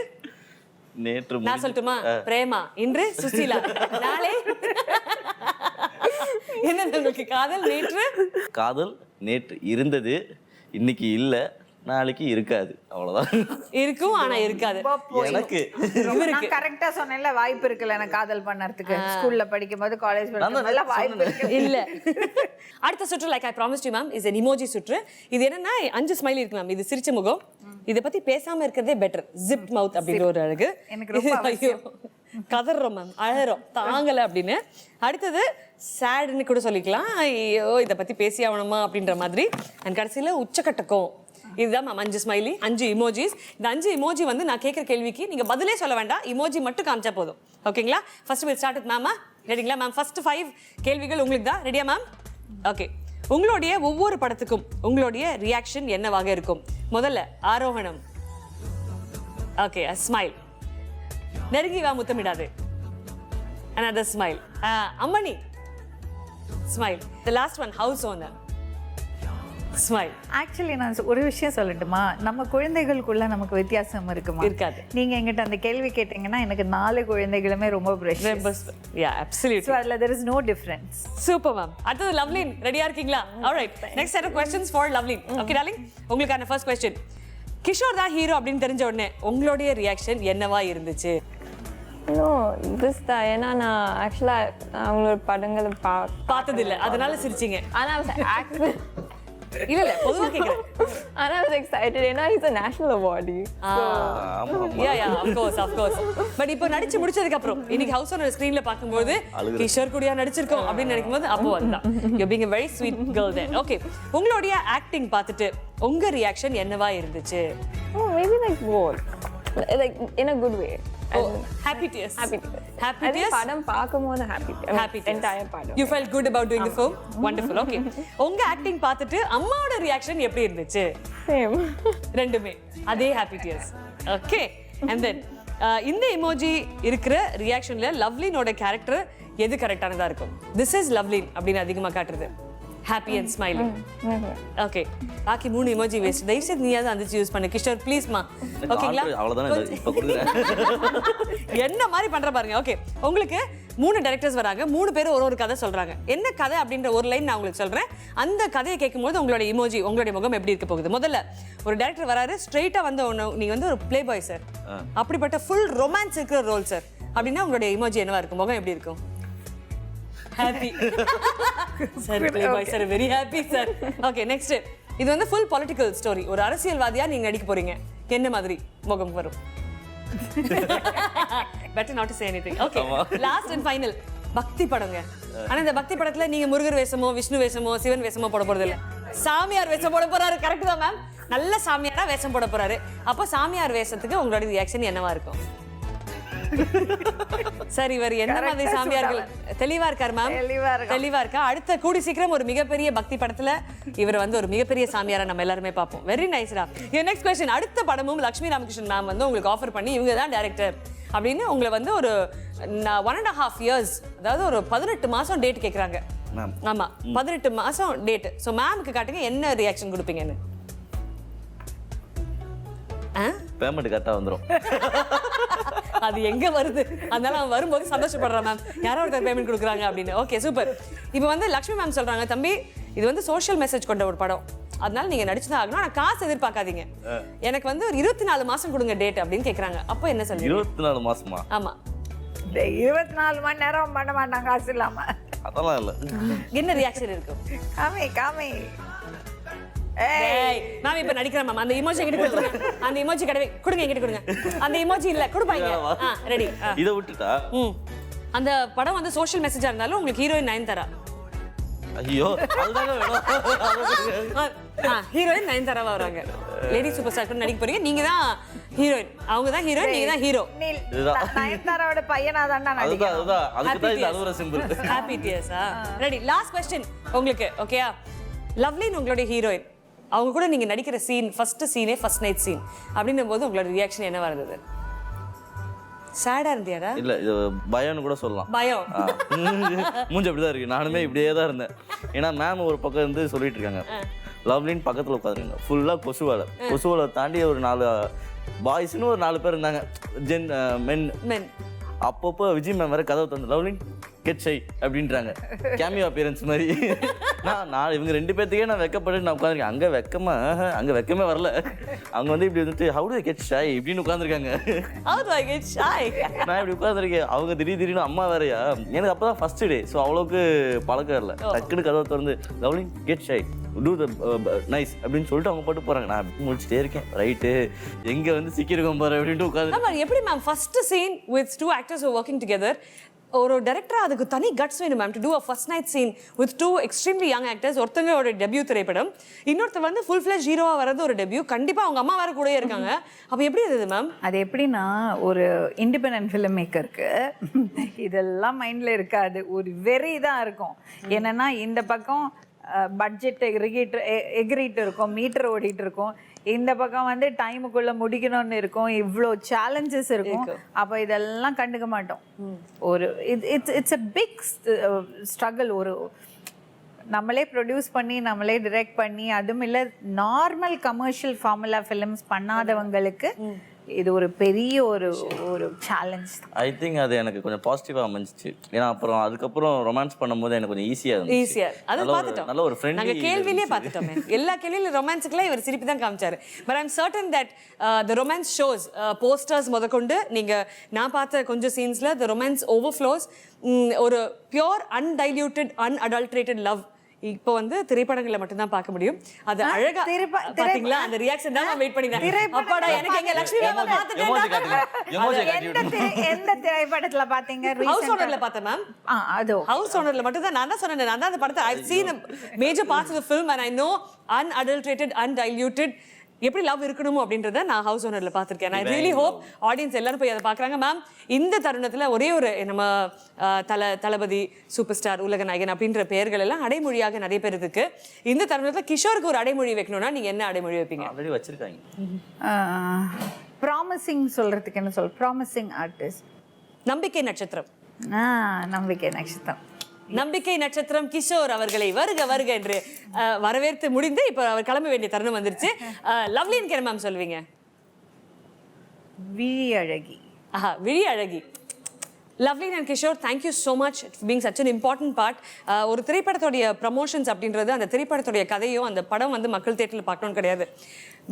[SPEAKER 1] நான் சொல்லட்டுமா? பிரேமா. இன்று சுசீலா. நாளை என்ன உங்களுக்கு காதல் நேற்று?
[SPEAKER 8] காதல் நேற்று இருந்தது, இன்னைக்கு இல்லை, நாளைக்கு இருக்காது, அவ்வளோதான்.
[SPEAKER 1] இருக்கும் ஆனா இருக்காது.
[SPEAKER 8] எனக்கு
[SPEAKER 2] நான் கரெக்டா சொன்னேன்ல, வாய்ப்பு இருக்குல்ல எனக்கு காதல் பண்ணறதுக்கு. ஸ்கூல்ல படிக்கும்போது, காலேஜ் படிக்கும்போது வாய்ப்பு இருக்கு.
[SPEAKER 1] இல்ல. அடுத்த சுற்று like I promised you ma'am is an emoji சுற்று. இது என்னன்னா 5 ஸ்மைலி இருக்கு மேம். இது சிரிச்ச முகம். இத பத்தி பேசாம இருக்கிறதே பெட்டர். ஜிப் மவுத் அப்படிங்கிற ஒரு அழகு.
[SPEAKER 2] எனக்கு ரொம்ப அவசியம்.
[SPEAKER 1] கதறோம் மேம், அழறோம், தாங்கல அப்படின்னு. அடுத்தது சேடுன்னு கூட சொல்லிக்கலாம். ஐயோ இதை பத்தி பேசி ஆகணுமா அப்படின்ற மாதிரி. அண்ட் கடைசியில உச்சக்கட்டக்கம். இதுதான் மேம் 5 ஸ்மைலி, 5 இமோஜிஸ். இந்த 5 இமோஜி வந்து நான் கேட்குற கேள்விக்கு நீங்க பதிலே சொல்ல வேண்டாம், இமோஜி மட்டும் காமிச்சா போதும். ஓகேங்களா? ஃபர்ஸ்ட் வில் ஸ்டார்ட் வித் மேமா. ரெடிங்களா மேம்? ஃபர்ஸ்ட் 5 கேள்விகள் உங்களுக்கு தான். ரெடியா மேம்? ஓகே. உங்களுடைய ஒவ்வொரு படத்துக்கும் உங்களுடைய ரியாக்ஷன் என்னவாக இருக்கும்? முதல்ல ஆரோகணம். Okay, a smile. நெருங்கி வா முத்தமிடாது. another smile. அம்மணி. smile. the last one, house owner. smile.
[SPEAKER 2] Actually நான் ஒரு விஷயம் சொல்லட்டுமா? நம்ம குழந்தைகளுக்குள்ள நமக்கு வித்தியாசம் இருக்குமா?
[SPEAKER 1] இருக்காது.
[SPEAKER 2] நீங்க என்கிட்ட அந்த கேள்வி கேட்டீங்கன்னா எனக்கு 4 குழந்தைகளுமே ரொம்ப precious.
[SPEAKER 1] yeah, absolutely.
[SPEAKER 2] So அதுல there is no difference.
[SPEAKER 1] Super ma'am. அடுத்தது லவ்லின், ரெடியா இருக்கீங்களா? alright, next set of questions for Lovelin. okay darling, உங்களுக்கான first question. கிஷோர் தான் ஹீரோ அப்படின்னு தெரிஞ்ச உடனே உங்களுடைய ரியாக்ஷன் என்னவா இருந்துச்சு?
[SPEAKER 7] திஸ் தான். ஏன்னா நான் ஆக்சுவலாக அவங்களோட படங்களை
[SPEAKER 1] பார்த்தது இல்லை, அதனால சிரிச்சிங்க.
[SPEAKER 7] ஆனால்
[SPEAKER 1] இல்ல இல்ல பொதுவா கேக்குறேன்.
[SPEAKER 7] I was excited. ஏன்னா he's a national awardee.
[SPEAKER 1] of course. But இப்போ நடிச்சு முடிச்சதுக்கு அப்புறம் இன்னைக்கு ஹவுஸ் ஓனர் ஸ்கிரீன்ல பாக்கும்போது கிஷோர் கூடயா நடிச்சிருக்கோம் அப்படின்னு நினைக்கும்போது அப்போ வந்தா. You being a very sweet girl then. Okay. உங்களுடைய ஆக்டிங் பார்த்துட்டு உங்க ரியாக்ஷன் என்னவா இருந்துச்சு?
[SPEAKER 7] Maybe like both. Like in a good way.
[SPEAKER 1] Happy tears.
[SPEAKER 7] Happy tears.
[SPEAKER 1] Happy tears.
[SPEAKER 7] படம் பார்க்கும்போது happy tears.
[SPEAKER 1] Happy tears.
[SPEAKER 7] Entire படம்.
[SPEAKER 1] You felt good about doing the film? Wonderful. Okay. உங்க acting பார்த்துட்டு அம்மாவோட ரியாக்ஷன் எப்படி இருந்துச்சு?
[SPEAKER 7] Same.
[SPEAKER 1] ரெண்டுமே அதே happy tears. Okay. And then இந்த எமோஜி இருக்கிற ரியாக்ஷன்ல லவ்லினோட கேரக்டர் எது கரெக்டானதா இருக்கும்? This is லவ்லின் அப்படின்னு அதிகமா காட்டுறது. Happy and smiling. Okay. பாக்கி 3 எமோஜி வேஸ்ட். தயவுசெய்து நீயாவது அந்த யூஸ் பண்ணு கிஷோர் ப்ளீஸ் மா. ஓகேங்களா?
[SPEAKER 8] அவ்வளவுதானே இப்ப கொடுக்குறேன்.
[SPEAKER 1] என்ன மாதிரி பண்ற பாருங்க. ஓகே. உங்களுக்கு 3 டைரக்டர்ஸ் வராங்க. 3 பேரும் ஒரு கதை சொல்றாங்க. என்ன கதை அப்படின்ற ஒரு லைன் நான் உங்களுக்கு சொல்றேன். அந்த கதையை கேட்கும்போது உங்களோட இமோஜி, உங்களுடைய முகம் எப்படி இருக்க போகுது? முதல்ல ஒரு டைரக்டர் வராரு, ஸ்ட்ரெயிட்டா வந்து நீங்க வந்து ஒரு ப்ளே பாய் சார், அப்படிப்பட்ட ஃபுல் ரொமான்ஸ் இருக்கிற ரோல் சார் அப்படின்னா உங்களுடைய இமோஜி என்னவா இருக்கும்? முகம் எப்படி இருக்கும்? Happy sir, play bye sir, very happy sir. Okay, next. இது வந்து ஃபுல் பொலிட்டிக்கல் ஸ்டோரி. ஒரு அரசியல்வாதியா நீங்க நடிக்க போறீங்க. என்ன மாதிரி முகம் வரும்? better not to say anything. Okay. Last and final. பக்தி படங்க. ஆனா இந்த பக்தி படத்துல நீங்க முருகர் வேஷமோ, விஷ்ணு வேஷமோ, சிவன் வேஷமோ போட போறது இல்ல. சாமியார் வேஷம் போட போறாரு. கரெக்ட் தான் மேம். நல்ல சாமியாரா வேஷம் போட போறாரு. அப்போ சாமியார் வேஷத்துக்கு உங்களோட ரியாக்ஷன் என்னவா இருக்கும்? சரி, இவர் என்ன மாதிரி சாமியார்கள்? தெளிவா இருக்கார் மேம். தெளிவா இருக்கா? அடுத்த கூடி சீக்கிரம் ஒரு மிகப்பெரிய பக்தி படத்துல இவர் வந்து ஒரு மிகப்பெரிய சாமியாரா நம்ம எல்லாருமே பார்ப்போம். வெரி நைஸ்டா. Next question. அடுத்த படமும் லட்சுமி ராமகிருஷ்ணன் மேம் வந்து உங்களுக்கு ஆஃபர் பண்ணி இவங்க தான் டைரக்டர் அப்படின்னு உங்களை வந்து ஒரு 1.5 years, அதாவது ஒரு 18 மாசம் டேட் கேட்குறாங்க. ஆமா, 18 மாசம் டேட். ஸோ மேமுக்கு காட்டுங்க என்ன ரியாக்ஷன் கொடுப்பீங்கன்னு.
[SPEAKER 8] பேமெண்ட் கரெக்டாக வந்துடும்.
[SPEAKER 1] அது எங்க வருது? அதனால அவன் வரும்போது சந்தோஷப்படுறான் மேம், யாரோ ஒருத்தர் பேமெண்ட் கொடுக்குறாங்க அப்படின்னு. Okay, super. இப்போ வந்து லக்ஷ்மி மேம் சொல்றாங்க, தம்பி இது வந்து சோஷியல் மெசேஜ் கொண்ட ஒரு படம், அதனால நீங்க நடிச்சுதான் ஆகணும், ஆனா காசு எதிர்பார்க்காதீங்க, எனக்கு வந்து ஒரு 24 மாசம் கொடுங்க டேட் அப்படின்னு கேக்குறாங்க. அப்போ என்ன சொல்றீங்க?
[SPEAKER 8] 24 மாசமா?
[SPEAKER 1] ஆமா.
[SPEAKER 2] 24 மணி நேரம் பண்ண மாட்டாங்க காசு இல்லாம.
[SPEAKER 8] அதெல்லாம் இல்ல.
[SPEAKER 1] என்ன ரியாக்ஷன் இருக்கும்?
[SPEAKER 2] காமி
[SPEAKER 1] ஏய் மேம், இப்ப நடிக்கிறேன் மேம், அந்த இமோஜி என்கிட்ட கொடுங்க. அந்த இமோஜி கடவே கொடுங்க, என்கிட்ட கொடுங்க. அந்த இமோஜி இல்ல கொடுப்பாங்க. ரெடி.
[SPEAKER 8] இத விட்டுட்டா
[SPEAKER 1] அந்த படம் வந்து சோஷியல் மெசேஜா இருந்தாலும் உங்களுக்கு ஹீரோயின் நயன்தாரா.
[SPEAKER 8] ஐயோ, அதுதாங்க வேணும்.
[SPEAKER 1] ஹீரோயின் நயன்தாராவா வராங்க. லேடி சூப்பர் ஸ்டார் கூட நடிக்க போறீங்க. நீங்க தான் ஹீரோயின், அவங்க தான் ஹீரோயின், நீங்க தான் ஹீரோ.
[SPEAKER 2] நயன்தாராவோட பையனா தான்
[SPEAKER 8] அதுதான் அதுக்கு தான் இது அழுவுற சிம்பிள்.
[SPEAKER 1] ஹாப்பி டியர்ஸா? ரெடி. லாஸ்ட் क्वेश्चन உங்களுக்கு. ஓகேயா? லவ்லின் உங்களுடைய ஹீரோயின், அவங்க கூட நீங்க நடிக்கிற சீன், ஃபர்ஸ்ட் சீனே ஃபர்ஸ்ட் நைட் சீன் அப்படின்னும் போது உங்களோட ரியாக்ஷன் என்னவா இருந்தது? சேடா இருந்தியாடா?
[SPEAKER 8] இல்ல, இது பயம்னு கூட சொல்லலாம்.
[SPEAKER 1] பயம்.
[SPEAKER 8] மூஞ்சி அப்படிதான் இருக்கு. நானுமே இப்படியே தான் இருந்தேன். ஏன்னா மேம் ஒரு பக்கம் இருந்து சொல்லிட்டு இருக்காங்க, லவ்லின் பக்கத்துல உட்காந்துருங்க, ஃபுல்லா கொசுவலை தாண்டி ஒரு 4 பாய்ஸ்னு ஒரு 4 பேர் இருந்தாங்க, மென். அப்பப்போ விஜய் மேம் வேற கதவை தந்து லவ்லின் கெட் ஷை அப்படின்றாங்க, கேமியோ அப்பியரன்ஸ் மாதிரி. நான் இவங்க 2 பேர்த்துக்கே நான் வெக்கப்பட்டு நான் உட்காந்துருக்கேன். அங்கே வெக்கமா அங்கே வெக்கமே வரல. அவங்க வந்து இப்படி வந்துட்டு ஹவு டு கெட் ஷை இப்படின்னு உட்காந்துருக்காங்க.
[SPEAKER 1] How do I get shy?
[SPEAKER 8] நான் இப்படி உட்காந்துருக்கேன். அவங்க திடீர்னு அம்மா வேறையா, எனக்கு அப்போ தான் ஃபர்ஸ்ட் டே. ஸோ அவ்வளோக்கு பழக்கம் இல்லை. டக்குன்னு கதவை திறந்து lovely get shy to the nice அப்படின்னு சொல்லிட்டு அவங்க போட்டு போகிறாங்க. நான் முடிச்சுட்டே இருக்கேன். ரைட்டு எங்கே வந்து சிக்கிருக்கோம் பாரு அப்படின்ட்டு உட்காந்து.
[SPEAKER 1] ஆமா, எப்படி ma'am first scene with 2 actors who are working together, ஒரு டைரக்டரா அதுக்கு தனி கட்ஸ் வேணும் ma'am to do a first night scene with 2 extremely young actors. ஒருத்தங்களோட டெபியூ திரைப்படம், இன்னொருத்தர் வந்து ஃபுல் ஃபிளெஜ் ஹீரோவா வரது ஒரு டெபியூ. கண்டிப்பா அவங்க அம்மா வேற கூடயே இருக்காங்க. அப்ப எப்படி இருந்தது மேம்?
[SPEAKER 2] அது எப்படின்னா, ஒரு இண்டிபெண்டன்ட் ஃபிலிம் மேக்கருக்கு இதெல்லாம் மைண்டில் இருக்காது. ஒரு வெறி தான் இருக்கும். என்னன்னா இந்த பக்கம் பட்ஜெட் எகிரிட்டு இருக்கும், மீட்டர் ஓடிட்டு இருக்கும். இந்த பக்கம் வந்து டைமுக்குள்ளே முடிக்கணும்னு இருக்கும். இவ்வளோ சேலஞ்சஸ் இருக்கும். அப்போ இதெல்லாம் கண்டுக்க மாட்டோம். ஒரு இட்ஸ் அ பிக் ஸ்ட்ரகிள். ஒரு நம்மளே ப்ரொடியூஸ் பண்ணி நம்மளே டிரெக்ட் பண்ணி, அதுவும் இல்லை நார்மல் கமர்ஷியல் ஃபார்முலா ஃபிலிம்ஸ் பண்ணாதவங்களுக்கு இது ஒரு பெரிய ஒரு சேலஞ்ச்.
[SPEAKER 8] ஐ திங்க் அது எனக்கு கொஞ்சம் பாசிட்டிவாக அமைஞ்சிச்சு. ஏன்னா அப்புறம் அதுக்கப்புறம் ரொமான்ஸ் பண்ணும்போது எனக்கு கொஞ்சம் ஈஸியாக இருந்துச்சு.
[SPEAKER 1] ஈஸியா அது பார்த்துட்டோம்.
[SPEAKER 8] நல்ல ஒரு ஃப்ரெண்ட்
[SPEAKER 1] நாங்க கேள்வியிலே பார்த்துட்டோமே. எல்லா கேள்வியிலும் ரொமான்ஸுக்குலாம் இவர் சிரிப்பு தான் காமிச்சாரு. But I'm certain that the romance shows posters முதற்கொண்டு நீங்க நான் பார்த்த கொஞ்சம் சீன்ஸ்ல த ரொமான்ஸ் ஓவர்ஃப்ளோஸ். ஒரு பியோர் அன்டைல்யூட்டட் அன்அடல்ட்ரேட்டட் லவ் இப்போ வந்து திரைப்படங்களை மட்டும்தான் பார்க்க முடியும். அது அழகா பாத்தீங்களா? அந்த ரியாக்ஷன் தான் நான் வெயிட் பண்ணிட்டேன். அப்பாடா எனக்கு எங்க லட்சுமி மேம்
[SPEAKER 2] எந்த திரைப்படத்துல பாத்தீங்க?
[SPEAKER 1] ஹவுஸ் ஓனர்ல பார்த்தேன் மேம்.
[SPEAKER 2] அது
[SPEAKER 1] ஹவுஸ் ஓனர்ல மட்டும் தான் நான் தான் சொன்னேன். நான் தான் அந்த படத்தை I've seen a major parts of the film and I know unadulterated undiluted எப்படி லவ் இருக்கணுமோ அப்படின்றத நான் ஹவுஸ் ஓனர்ல பார்த்துருக்கேன். ஐ ரியலி ஹோப் ஆடியன்ஸ் எல்லாரும் போய் அதை பார்க்குறாங்க. மேம், இந்த தருணத்தில் ஒரே ஒரு நம்ம தளபதி சூப்பர் ஸ்டார் உலக நாயகன் அப்படின்ற பெயர்கள் எல்லாம் அடைமொழியாக நிறைய பேர் இருக்கு. இந்த தருணத்தில் கிஷோருக்கு ஒரு அடைமொழி வைக்கணும்னா நீங்க என்ன அடைமொழி வைப்பீங்க?
[SPEAKER 8] ஆல்ரெடி வச்சிருக்காங்க.
[SPEAKER 2] ப்ராமிசிங் சொல்றதுக்கு என்ன சொல்? Promising artist.
[SPEAKER 1] நம்பிக்கை நட்சத்திரம்.
[SPEAKER 2] நம்பிக்கை நட்சத்திரம்.
[SPEAKER 1] நம்பிக்கை நட்சத்திரம் கிஷோர் அவர்களை வருக வருக என்று வரவேற்று முடிந்து இப்போ அவர் கிளம்ப வேண்டிய தருணம் வந்துருச்சு. லவ்லின்னு என்ன மேம் சொல்லுவீங்க?
[SPEAKER 2] விழி அழகி.
[SPEAKER 1] விழி அழகி. Lovely and Kishore, thank you so much being such an important part. ஒரு திரைப்படத்துடைய ப்ரமோஷன்ஸ் அப்படின்றது அந்த திரைப்படத்துடைய கதையோ அந்த படம் வந்து மக்கள் தேட்டரில் பார்க்கணும்னு கிடையாது.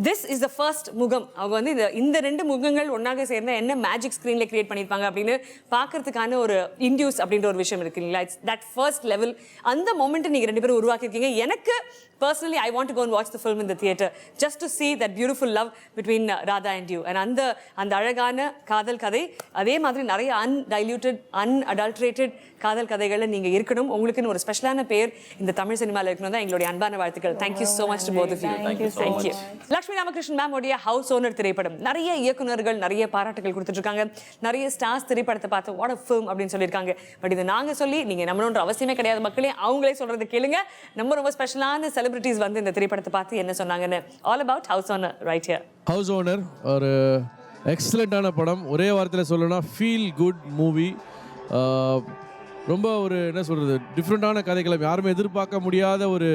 [SPEAKER 1] திஸ் இஸ் த ஃபர்ஸ்ட் முகம். அவங்க வந்து இந்த 2 முகங்கள் ஒன்றாக சேர்ந்த என்ன மேஜிக் ஸ்க்ரீனில் கிரியேட் பண்ணியிருப்பாங்க அப்படின்னு பார்க்கறதுக்கான ஒரு இன்டியூஸ் அப்படின்ற ஒரு விஷயம் இருக்கு இல்லைங்களா? It's that first level. அந்த மொமெண்ட்டை நீங்கள் 2 பேரும் உருவாக்கியிருக்கீங்க. எனக்கு personally I want to go and watch the film in the theater just to see that beautiful love between Radha and you. And அந்த அழகான காதல் கதை, அதே மாதிரி நிறைய undiluted unadulterated காதல் கதைகளை நீங்க இருக்கணும். உங்களுக்குன்னு ஒரு ஸ்பெஷலான பேர் இந்த தமிழ் சினிமாவில் இருக்கணும் தான் எங்களுடைய அன்பான வாழ்த்துக்கள். Thank you so much to both of you. Thank you. Lakshmi Ramakrishnan ma'am உடைய ஹவுஸ் ஓனர் திரைப்படம் நிறைய இயக்குநர்கள் நிறைய பாராட்டுகள் கொடுத்துட்டு இருக்காங்க. நிறைய ஸ்டார்ஸ் திரைப்படத்தை பார்த்து வாட் அ ஃபிலிம் அப்படின்னு சொல்லியிருக்காங்க. பட் இது நாங்க சொல்லி நீங்க நம்பணுன்ற அவசியமே கிடையாது. மக்களே அவங்களே சொல்றது கேளுங்க. ரொம்ப ஸ்பெஷலான செலிபிரிட்டிஸ் வந்து இந்த திரைப்படத்தை பார்த்து என்ன சொன்னாங்கன்னு. All about house owner right here.
[SPEAKER 10] House owner ஒரு எக்ஸலண்ட்டான படம். ஒரே வாரத்தில் சொல்லணும்னா ஃபீல் குட் மூவி. ரொம்ப ஒரு என்ன சொல்கிறது, டிஃப்ரெண்ட்டான கதைக்களம், யாருமே எதிர்பார்க்க முடியாத ஒரு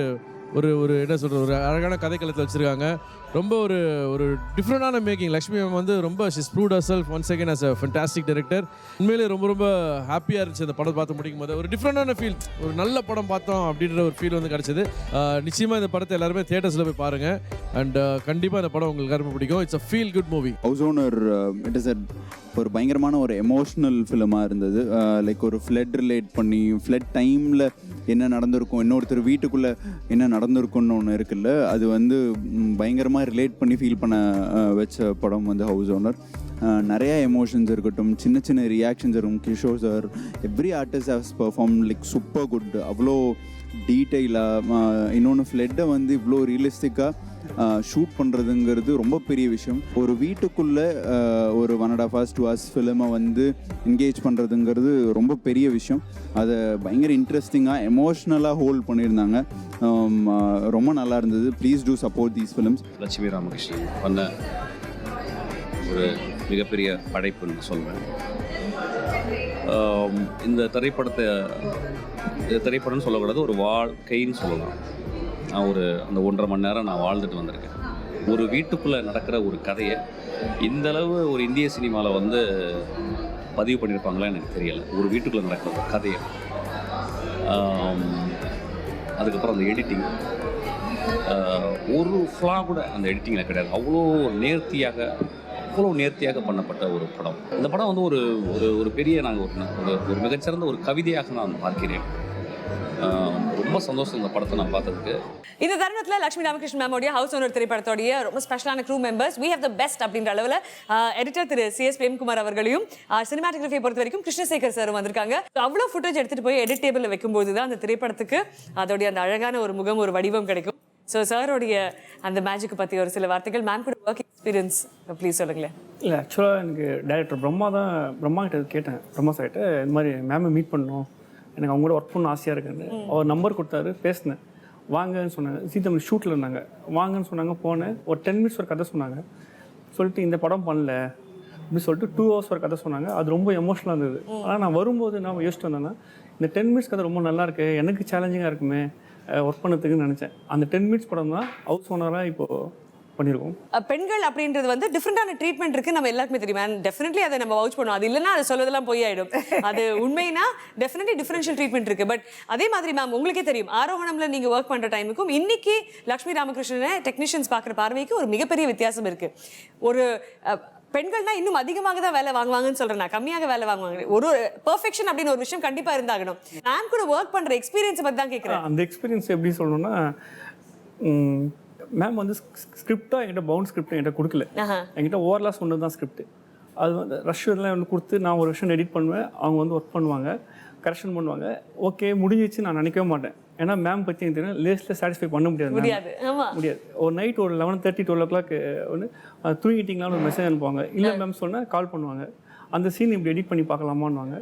[SPEAKER 10] ஒரு ஒரு என்ன சொல்கிறது, ஒரு அழகான கதைக்களத்தை வச்சுருக்காங்க. ரொம்ப ஒரு டிஃப்ரெண்டான மேக்கிங். லக்ஷ்மி மேம் வந்து ரொம்ப she's proved herself once again as a fantastic director. உண்மையிலே ரொம்ப ஹாப்பியாக இருந்துச்சு அந்த படத்தை பார்த்து முடிக்கும் போது. ஒரு டிஃப்ரெண்டான ஃபீல், ஒரு நல்ல படம் பார்த்தோம் அப்படின்ற ஒரு ஃபீல் வந்து கிடச்சிது. நிச்சயமாக இந்த படத்தை எல்லாருமே தியேட்டர்ஸில் போய் பாருங்கள். அண்ட் கண்டிப்பாக இந்த படம் உங்களுக்கு ரொம்ப பிடிக்கும். It's a feel good movie.
[SPEAKER 11] House owner it is ஒரு பயங்கரமான ஒரு எமோஷ்னல் ஃபிலிமாக இருந்தது. லைக் ஒரு ஃப்ளட் ரிலேட் பண்ணி, ஃப்ளட் டைமில் என்ன நடந்திருக்கும், இன்னொருத்தர் வீட்டுக்குள்ளே என்ன நடந்திருக்குன்னு ஒன்று இருக்குல்ல, அது வந்து பயங்கரமாக ரிலேட் பண்ணி ஃபீல் பண்ண வச்ச படம் வந்து ஹவுஸ் ஓனர். நிறையா எமோஷன்ஸ் இருக்கட்டும், சின்ன சின்ன ரியாக்ஷன்ஸ் இருக்கும். Kishore sir every artist has perform like super good. அவ்வளோ டீட்டெயிலாக, இன்னொன்று ஃப்ளட்டை வந்து இவ்வளோ ரியலிஸ்டிக்காக ஷூட் பண்ணுறதுங்கிறது ரொம்ப பெரிய விஷயம். ஒரு வீட்டுக்குள்ளே ஒரு 1.5 hours 2 hours ஃபிலிமை வந்து என்கேஜ் பண்ணுறதுங்கிறது ரொம்ப பெரிய விஷயம். அதை பயங்கர இன்ட்ரெஸ்டிங்காக எமோஷ்னலாக ஹோல்ட் பண்ணியிருந்தாங்க. ரொம்ப நல்லா இருந்தது. Please do support these films.
[SPEAKER 12] Lakshmi Ramakrishnan பண்ண ஒரு மிகப்பெரிய படைப்புன்னு சொல்வேன். இந்த திரைப்படம்னு சொல்லக்கூடாது, ஒரு வாழ்க்கைன்னு சொல்லலாம். நான் அந்த 1.5 மணி நேரம் நான் வாழ்ந்துட்டு வந்திருக்கேன். ஒரு வீட்டுக்குள்ளே நடக்கிற ஒரு கதையை இந்தளவு ஒரு இந்திய சினிமாவில் வந்து பதிவு பண்ணியிருப்பாங்களா எனக்கு தெரியலை. ஒரு வீட்டுக்குள்ளே நடக்கிற ஒரு கதையை அதுக்கப்புறம் அந்த எடிட்டிங், ஒரு ஃப்ளா கூட அந்த எடிட்டிங்கில் கிடையாது. அவ்வளோ நேர்த்தியாக பண்ணப்பட்ட ஒரு படம். இந்த படம் வந்து ஒரு ஒரு பெரிய நாங்கள் ஒரு மிகச்சிறந்த ஒரு கவிதையாக நான் பார்க்கிறேன். ரொம்ப சந்தோஷம் இந்த படத்தை நான் பார்த்ததுக்கு.
[SPEAKER 1] இந்த தருணத்துல லட்சுமி ராமகிருஷ்ணன் மேமோடைய ஹவுஸ் ஓனர் திரைப்படத்தோடைய ரொம்ப ஸ்பெஷலான crew members we have the best அப்படின்ற அளவில் எடிட்டர் திரு CS பிரேம்குமார் அவர்களையும் சினிமாட்டோகிராஃபியை பொறுத்த வரைக்கும் கிருஷ்ணசேகர் சார் வந்திருக்காங்க. அவ்வளோ ஃபுட்டேஜ் எடுத்துட்டு போய் எடிட் டேபிளில் வைக்கும்போது தான் அந்த திரைப்படத்துக்கு அதோடைய அந்த அழகான ஒரு முகம், ஒரு வடிவம் கிடைக்கும். ஸோ சாரோடைய அந்த மேஜிக்கை பற்றி ஒரு சில வார்த்தைகள், மேம் கூட ஒர்க் எக்ஸ்பீரியன்ஸ் ப்ளீஸ் சொல்லுங்களேன்.
[SPEAKER 13] இல்லை, ஆக்சுவலாக எனக்கு டைரக்டர் பிரம்மா கிட்ட கேட்டேன். பிரம்மா சார்கிட்ட இந்த மாதிரி மேமை மீட் பண்ணணும், எனக்கு அவங்க கூட ஒர்க் பண்ண ஆசையாக இருக்குன்னு. அவர் நம்பர் கொடுத்தாரு, பேசினேன். வாங்கன்னு சொன்னாங்க. தமிழ் ஷூட்டில் இருந்தாங்க. வாங்கன்னு சொன்னாங்க. போனேன். ஒரு 10 minutes ஒரு கதை சொன்னாங்க. சொல்லிட்டு இந்த படம் பண்ணல அப்படின்னு சொல்லிட்டு 2 hours ஒரு கதை சொன்னாங்க. அது ரொம்ப எமோஷனலாக இருந்தது. ஆனால் நான் வரும்போது நான் யோசிச்சுட்டு வந்தேன்னா, இந்த 10 minutes கதை ரொம்ப நல்லா இருக்கு, எனக்கு சேலஞ்சிங்காக இருக்குமே ஒர்க் பண்ணதுக்குன்னு நினச்சேன். அந்த 10 minutes படம் தான் ஹவுஸ் ஓனராக இப்போது பண்ணியிருக்கோம்.
[SPEAKER 1] பெண்கள் அப்படின்றது வந்து டிஃப்ரெண்டான ட்ரீட்மெண்ட் இருக்கு, நம்ம எல்லாருக்குமே தெரியும். அண்ட் டெஃபினெட்லி அதை நம்ம வவுச் பண்ணுவோம். அது இல்லைன்னா அது சொல்லதெல்லாம் போய் ஆயிடும். அது உண்மைனா டெஃபினெட்லி டிஃபரன்ஷியல் ட்ரீட்மெண்ட் இருக்கு. பட் அதே மாதிரி மேம் உங்களுக்கே தெரியும், ஆரோகணம்ல நீங்க ஒர்க் பண்ற டைமுக்கும் இன்னைக்கு லட்சுமி ராமகிருஷ்ணனை டெக்னீஷியன்ஸ் பார்க்குற பார்வைக்கு ஒரு மிகப்பெரிய வித்தியாசம் இருக்கு. ஒரு பெண்கள்னா இன்னும் அதிகமாக தான் வேலை வாங்குவாங்கன்னு சொல்றேன், நான் கம்மியாக வேலை வாங்குவாங்க. ஒரு பெர்ஃபெக்ஷன் அப்படின்னு ஒரு விஷயம் கண்டிப்பா இருந்தாகணும். மேம் கூட ஒர்க் பண்ற எக்ஸ்பீரியன்ஸ் பத்தி தான் கேட்குறேன்.
[SPEAKER 13] அந்த எக்ஸ்பீரியன்ஸ் எப்படி சொல்லணும்னா, மேம் வந்து ஸ்கிரிப்டாக என்கிட்ட பவுண்ட் ஸ்கிரிப்ட் என்கிட்ட கொடுக்கல. என்கிட்ட ஓவர்லாக சொன்னது தான் ஸ்கிரிப்ட். அது வந்து ரஷ் இதெல்லாம் வந்து கொடுத்து நான் ஒரு விஷயம் எடிட் பண்ணுவேன், அவங்க வந்து ஒர்க் பண்ணுவாங்க, கரெக்ஷன் பண்ணுவாங்க. ஓகே முடிஞ்சிச்சு நான் நினைக்கவே மாட்டேன். ஏன்னா மேம் பற்றி எனக்கு தெரியும், லேஸ்ட்டில் சாட்டிஸ்ஃபை பண்ண முடியாது. ஒரு நைட் ஒரு 11:30 12 o'clock ஒன்று தூங்கிட்டிங்களான்னு ஒரு மெசேஜ் அனுப்புவாங்க. இல்லை மேம் சொன்னால் கால் பண்ணுவாங்க, அந்த சீன் இப்படி எடிட் பண்ணி பார்க்கலாமான்னுவாங்க.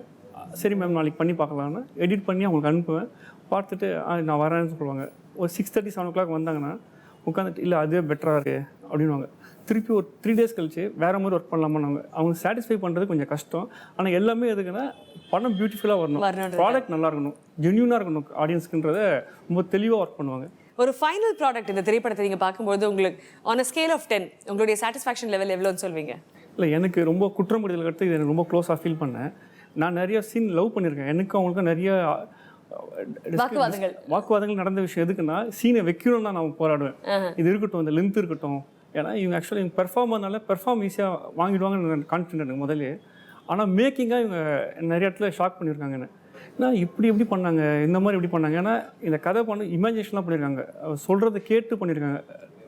[SPEAKER 13] சரி மேம் நாளைக்கு பண்ணி பார்க்கலான்னு எடிட் பண்ணி அவங்களுக்கு அனுப்புவேன். பார்த்துட்டு நான் வரேன்னு சொல்லுவாங்க. ஒரு 6:30 7 o'clock வந்தாங்கன்னா உட்காந்துட்டு இல்லை அதுவே பெட்டராக இருக்குது அப்படின்வாங்க. திருப்பி ஒரு 3 days கழிச்சு வேறு மாதிரி ஒர்க் பண்ணலாமான்னு அவங்க சாட்டிஸ்ஃபை பண்ணுறது கொஞ்சம் கஷ்டம். ஆனால் எல்லாமே எதுக்குன்னா படம் பியூட்டிஃபுல்லாக வரணும், ப்ராடக்ட் நல்லா இருக்கணும், ஜென்யூனாக இருக்கணும் ஆடியன்ஸ்க்குன்றதை ரொம்ப தெளிவாக ஒர்க் பண்ணுவாங்க.
[SPEAKER 1] ஒரு ஃபைனல் ப்ராடக்ட் இந்த திரைப்படத்தை நீங்கள் பார்க்கும்போது உங்களுக்கு ஆன் அ ஸ்கேல் ஆஃப் 10 உங்களுடைய சாட்டிஸ்ஃபேக்ஷன் லெவல் எவ்வளோன்னு சொல்வீங்க?
[SPEAKER 13] இல்லை, எனக்கு ரொம்ப குற்றமுடிதல் அடுத்து இது எனக்கு ரொம்ப க்ளோஸாக ஃபீல் பண்ணேன். நான் நிறைய சீன் லவ் பண்ணியிருக்கேன். எனக்கும் அவங்களுக்கும் நிறைய வாக்குவாதங்கள் நடந்த விஷயம். எதுக்குன்னா சீனை வைக்கணும் தான் நான் போராடுவேன். இது இருக்கட்டும், இந்த லென்த் இருக்கட்டும். ஏன்னா இவங்க ஆக்சுவலாக இவங்க பெர்ஃபார்ம் ஈஸியாக வாங்கிடுவாங்கன்னு கான்ஃபிடென்ட் எனக்கு முதலே. ஆனால் மேக்கிங்காக இவங்க நிறைய இடத்துல ஷாக் பண்ணியிருக்காங்க. ஏன்னா இப்படி பண்ணாங்க, இந்த மாதிரி எப்படி பண்ணாங்க. ஏன்னா இந்த கதை இமேஜினேஷன்லாம் பண்ணியிருக்காங்க, சொல்கிறத கேட்டு பண்ணியிருக்காங்க.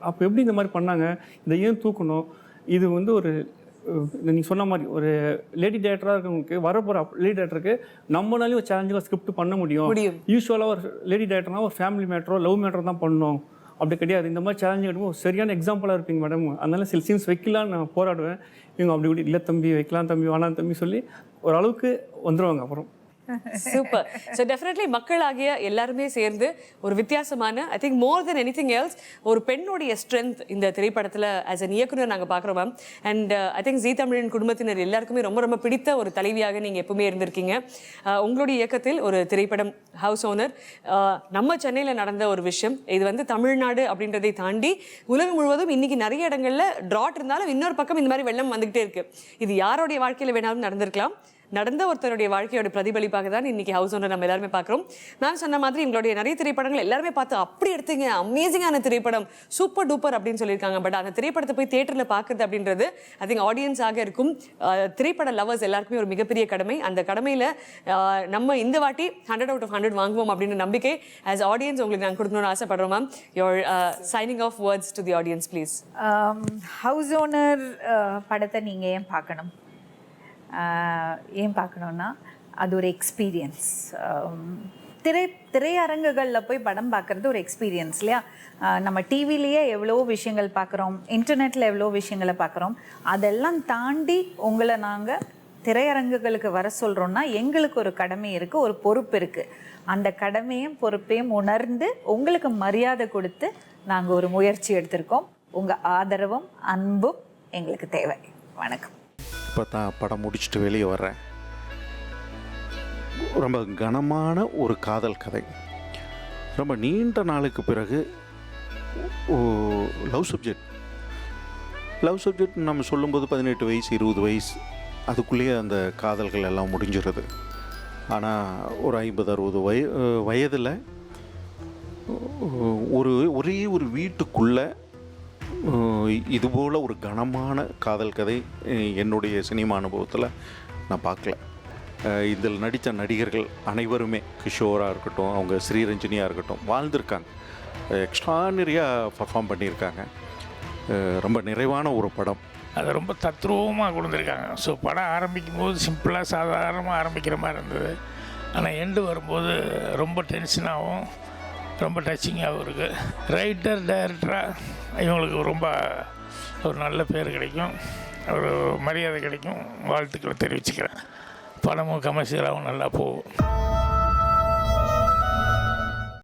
[SPEAKER 13] அப்போ எப்படி இந்த மாதிரி பண்ணாங்க, இதை ஏன் தூக்கணும். இது வந்து ஒரு நீங்கள் சொன்ன மாதிரி ஒரு லேடி டேரக்டராக இருக்கவங்களுக்கு வரப்போகிற லேடி டேரக்டருக்கு நம்மளாலையும் ஒரு சேலஞ்சிங்காக ஸ்கிரிப்ட் பண்ண முடியும். யூஸ்வலாக ஒரு லேடி டேரக்டர்னா ஒரு ஃபேமிலி மேட்டரோ லவ் மேட்டரோ தான் பண்ணணும், அப்படி கிடையாது. இந்த மாதிரி சேலஞ்சிங் எடுக்கும் ஒரு சரியான எக்ஸாம்பிளாக இருப்பீங்க மேடம். அதனால சில சீன்ஸ் வைக்கலான்னு நான் போராடுவேன். இவங்க அப்படி இப்படி இல்லை தம்பி வைக்கலாம் தம்பி வேணாம் தம்பி சொல்லி ஓரளவுக்கு வந்துடுவாங்க. அப்புறம்
[SPEAKER 1] சூப்பர். ஸோ டெஃபினெட்லி மக்களாகிய எல்லாருமே சேர்ந்து ஒரு வித்தியாசமான, I think more then anything else, ஒரு பெண்ணுடைய ஸ்ட்ரென்த் இந்த திரைப்படத்தில் ஆஸ் அன் இயக்குனர் நாங்கள் பார்க்குறோம் மேம். அண்ட் ஐ திங்க் ஜீ தமிழின் குடும்பத்தினர் எல்லாருக்குமே ரொம்ப ரொம்ப பிடித்த ஒரு தலைவியாக நீங்கள் எப்பவுமே இருந்திருக்கீங்க. உங்களுடைய இயக்கத்தில் ஒரு திரைப்படம் ஹவுஸ் ஓனர், நம்ம சென்னையில் நடந்த ஒரு விஷயம். இது வந்து தமிழ்நாடு அப்படின்றதை தாண்டி உலகம் முழுவதும் இன்னைக்கு நிறைய இடங்களில் ட்ராட் இருந்தாலும் இன்னொரு பக்கம் இந்த மாதிரி வெள்ளம் வந்துகிட்டே இருக்கு. இது யாருடைய வாழ்க்கையில் வேணாலும் நடந்திருக்கலாம். நடந்த ஒருத்தருடைய வாழ்க்கையோட பிரதிபலிப்பாக தான் இன்னைக்கு ஹவுஸ் ஓனர் நம்ம எல்லாருமே பார்க்குறோம். மேம் சொன்ன மாதிரி எங்களுடைய நிறைய திரைப்படங்கள் எல்லாருமே பார்த்து அப்படி எடுத்தீங்க, அமேசிங்கான திரைப்படம், சூப்பர் டூப்பர் அப்படின்னு சொல்லியிருக்காங்க. பட் அந்த திரைப்படத்தை போய் தியேட்டரில் பார்க்குறது அப்படின்றது ஐ திங்க் ஆடியன்ஸாக இருக்கும் திரைப்பட லவர்ஸ் எல்லாருக்குமே ஒரு மிகப்பெரிய கடமை. அந்த கடமையில் நம்ம இந்த வாட்டி 100 out of 100 வாங்குவோம் அப்படின்னு நம்பிக்கை ஆஸ் ஆடியன்ஸ் உங்களுக்கு நாங்கள் கொடுக்கணும்னு ஆசைப்படுறோம் ma'am. Your signing off words to the audience please.
[SPEAKER 2] House owner படத்தை நீங்கள் ஏன் பார்க்கணும்? ஏன் பார்க்கணுன்னா அது ஒரு எக்ஸ்பீரியன்ஸ். திரையரங்குகளில் போய் படம் பார்க்குறது ஒரு எக்ஸ்பீரியன்ஸ் இல்லையா? நம்ம டிவிலேயே எவ்வளோ விஷயங்கள் பார்க்குறோம், இன்டர்நெட்டில் எவ்வளோ விஷயங்களை பார்க்குறோம். அதெல்லாம் தாண்டி உங்களை நாங்கள் திரையரங்குகளுக்கு வர சொல்கிறோன்னா எங்களுக்கு ஒரு கடமை இருக்குது, ஒரு பொறுப்பு இருக்குது. அந்த கடமையும் பொறுப்பையும் உணர்ந்து உங்களுக்கு மரியாதை கொடுத்து நாங்கள் ஒரு முயற்சி எடுத்திருக்கோம். உங்கள் ஆதரவும் அன்பும் எங்களுக்கு தேவை. வணக்கம்.
[SPEAKER 3] இப்போ தான் படம் முடிச்சுட்டு வெளியே வர்றேன். ரொம்ப கனமான ஒரு காதல் கதை. ரொம்ப நீண்ட நாளுக்கு பிறகு லவ் சப்ஜெக்ட் நம்ம சொல்லும்போது 18 வயசு 20 வயசு அதுக்குள்ளேயே அந்த காதல்கள் எல்லாம் முடிஞ்சிருது. ஆனால் ஒரு 50-60 வயதில் ஒரே ஒரு வீட்டுக்குள்ளே இதுபோல் ஒரு கனமான காதல் கதை என்னுடைய சினிமா அனுபவத்தில் நான் பார்க்கல. இதில் நடித்த நடிகர்கள் அனைவருமே, கிஷோராக இருக்கட்டும், அவங்க ஸ்ரீரஞ்சனியாக இருக்கட்டும், வாழ்ந்திருக்காங்க. எக்ஸ்ட்ரானரியாக பர்ஃபார்ம் பண்ணியிருக்காங்க. ரொம்ப நிறைவான ஒரு படம்.
[SPEAKER 14] அதை ரொம்ப தத்ரூபமாக கொடுத்துருக்காங்க. ஸோ படம் ஆரம்பிக்கும் போது சிம்பிளாக சாதாரணமாக ஆரம்பிக்கிற மாதிரி இருந்தது. ஆனால் எண்டு வரும்போது ரொம்ப டென்ஷனாகவும் ரொம்ப டச்சிங்காகவும் இருக்குது. ரைட்டர் டைரக்டராக இவங்களுக்கு ரொம்ப ஒரு நல்ல பேர் கிடைக்கும், ஒரு மரியாதை கிடைக்கும். வாழ்த்துக்களை தெரிவிச்சுக்கிறேன். படமும் கமர்ஷியலாகவும் நல்லா போகும்.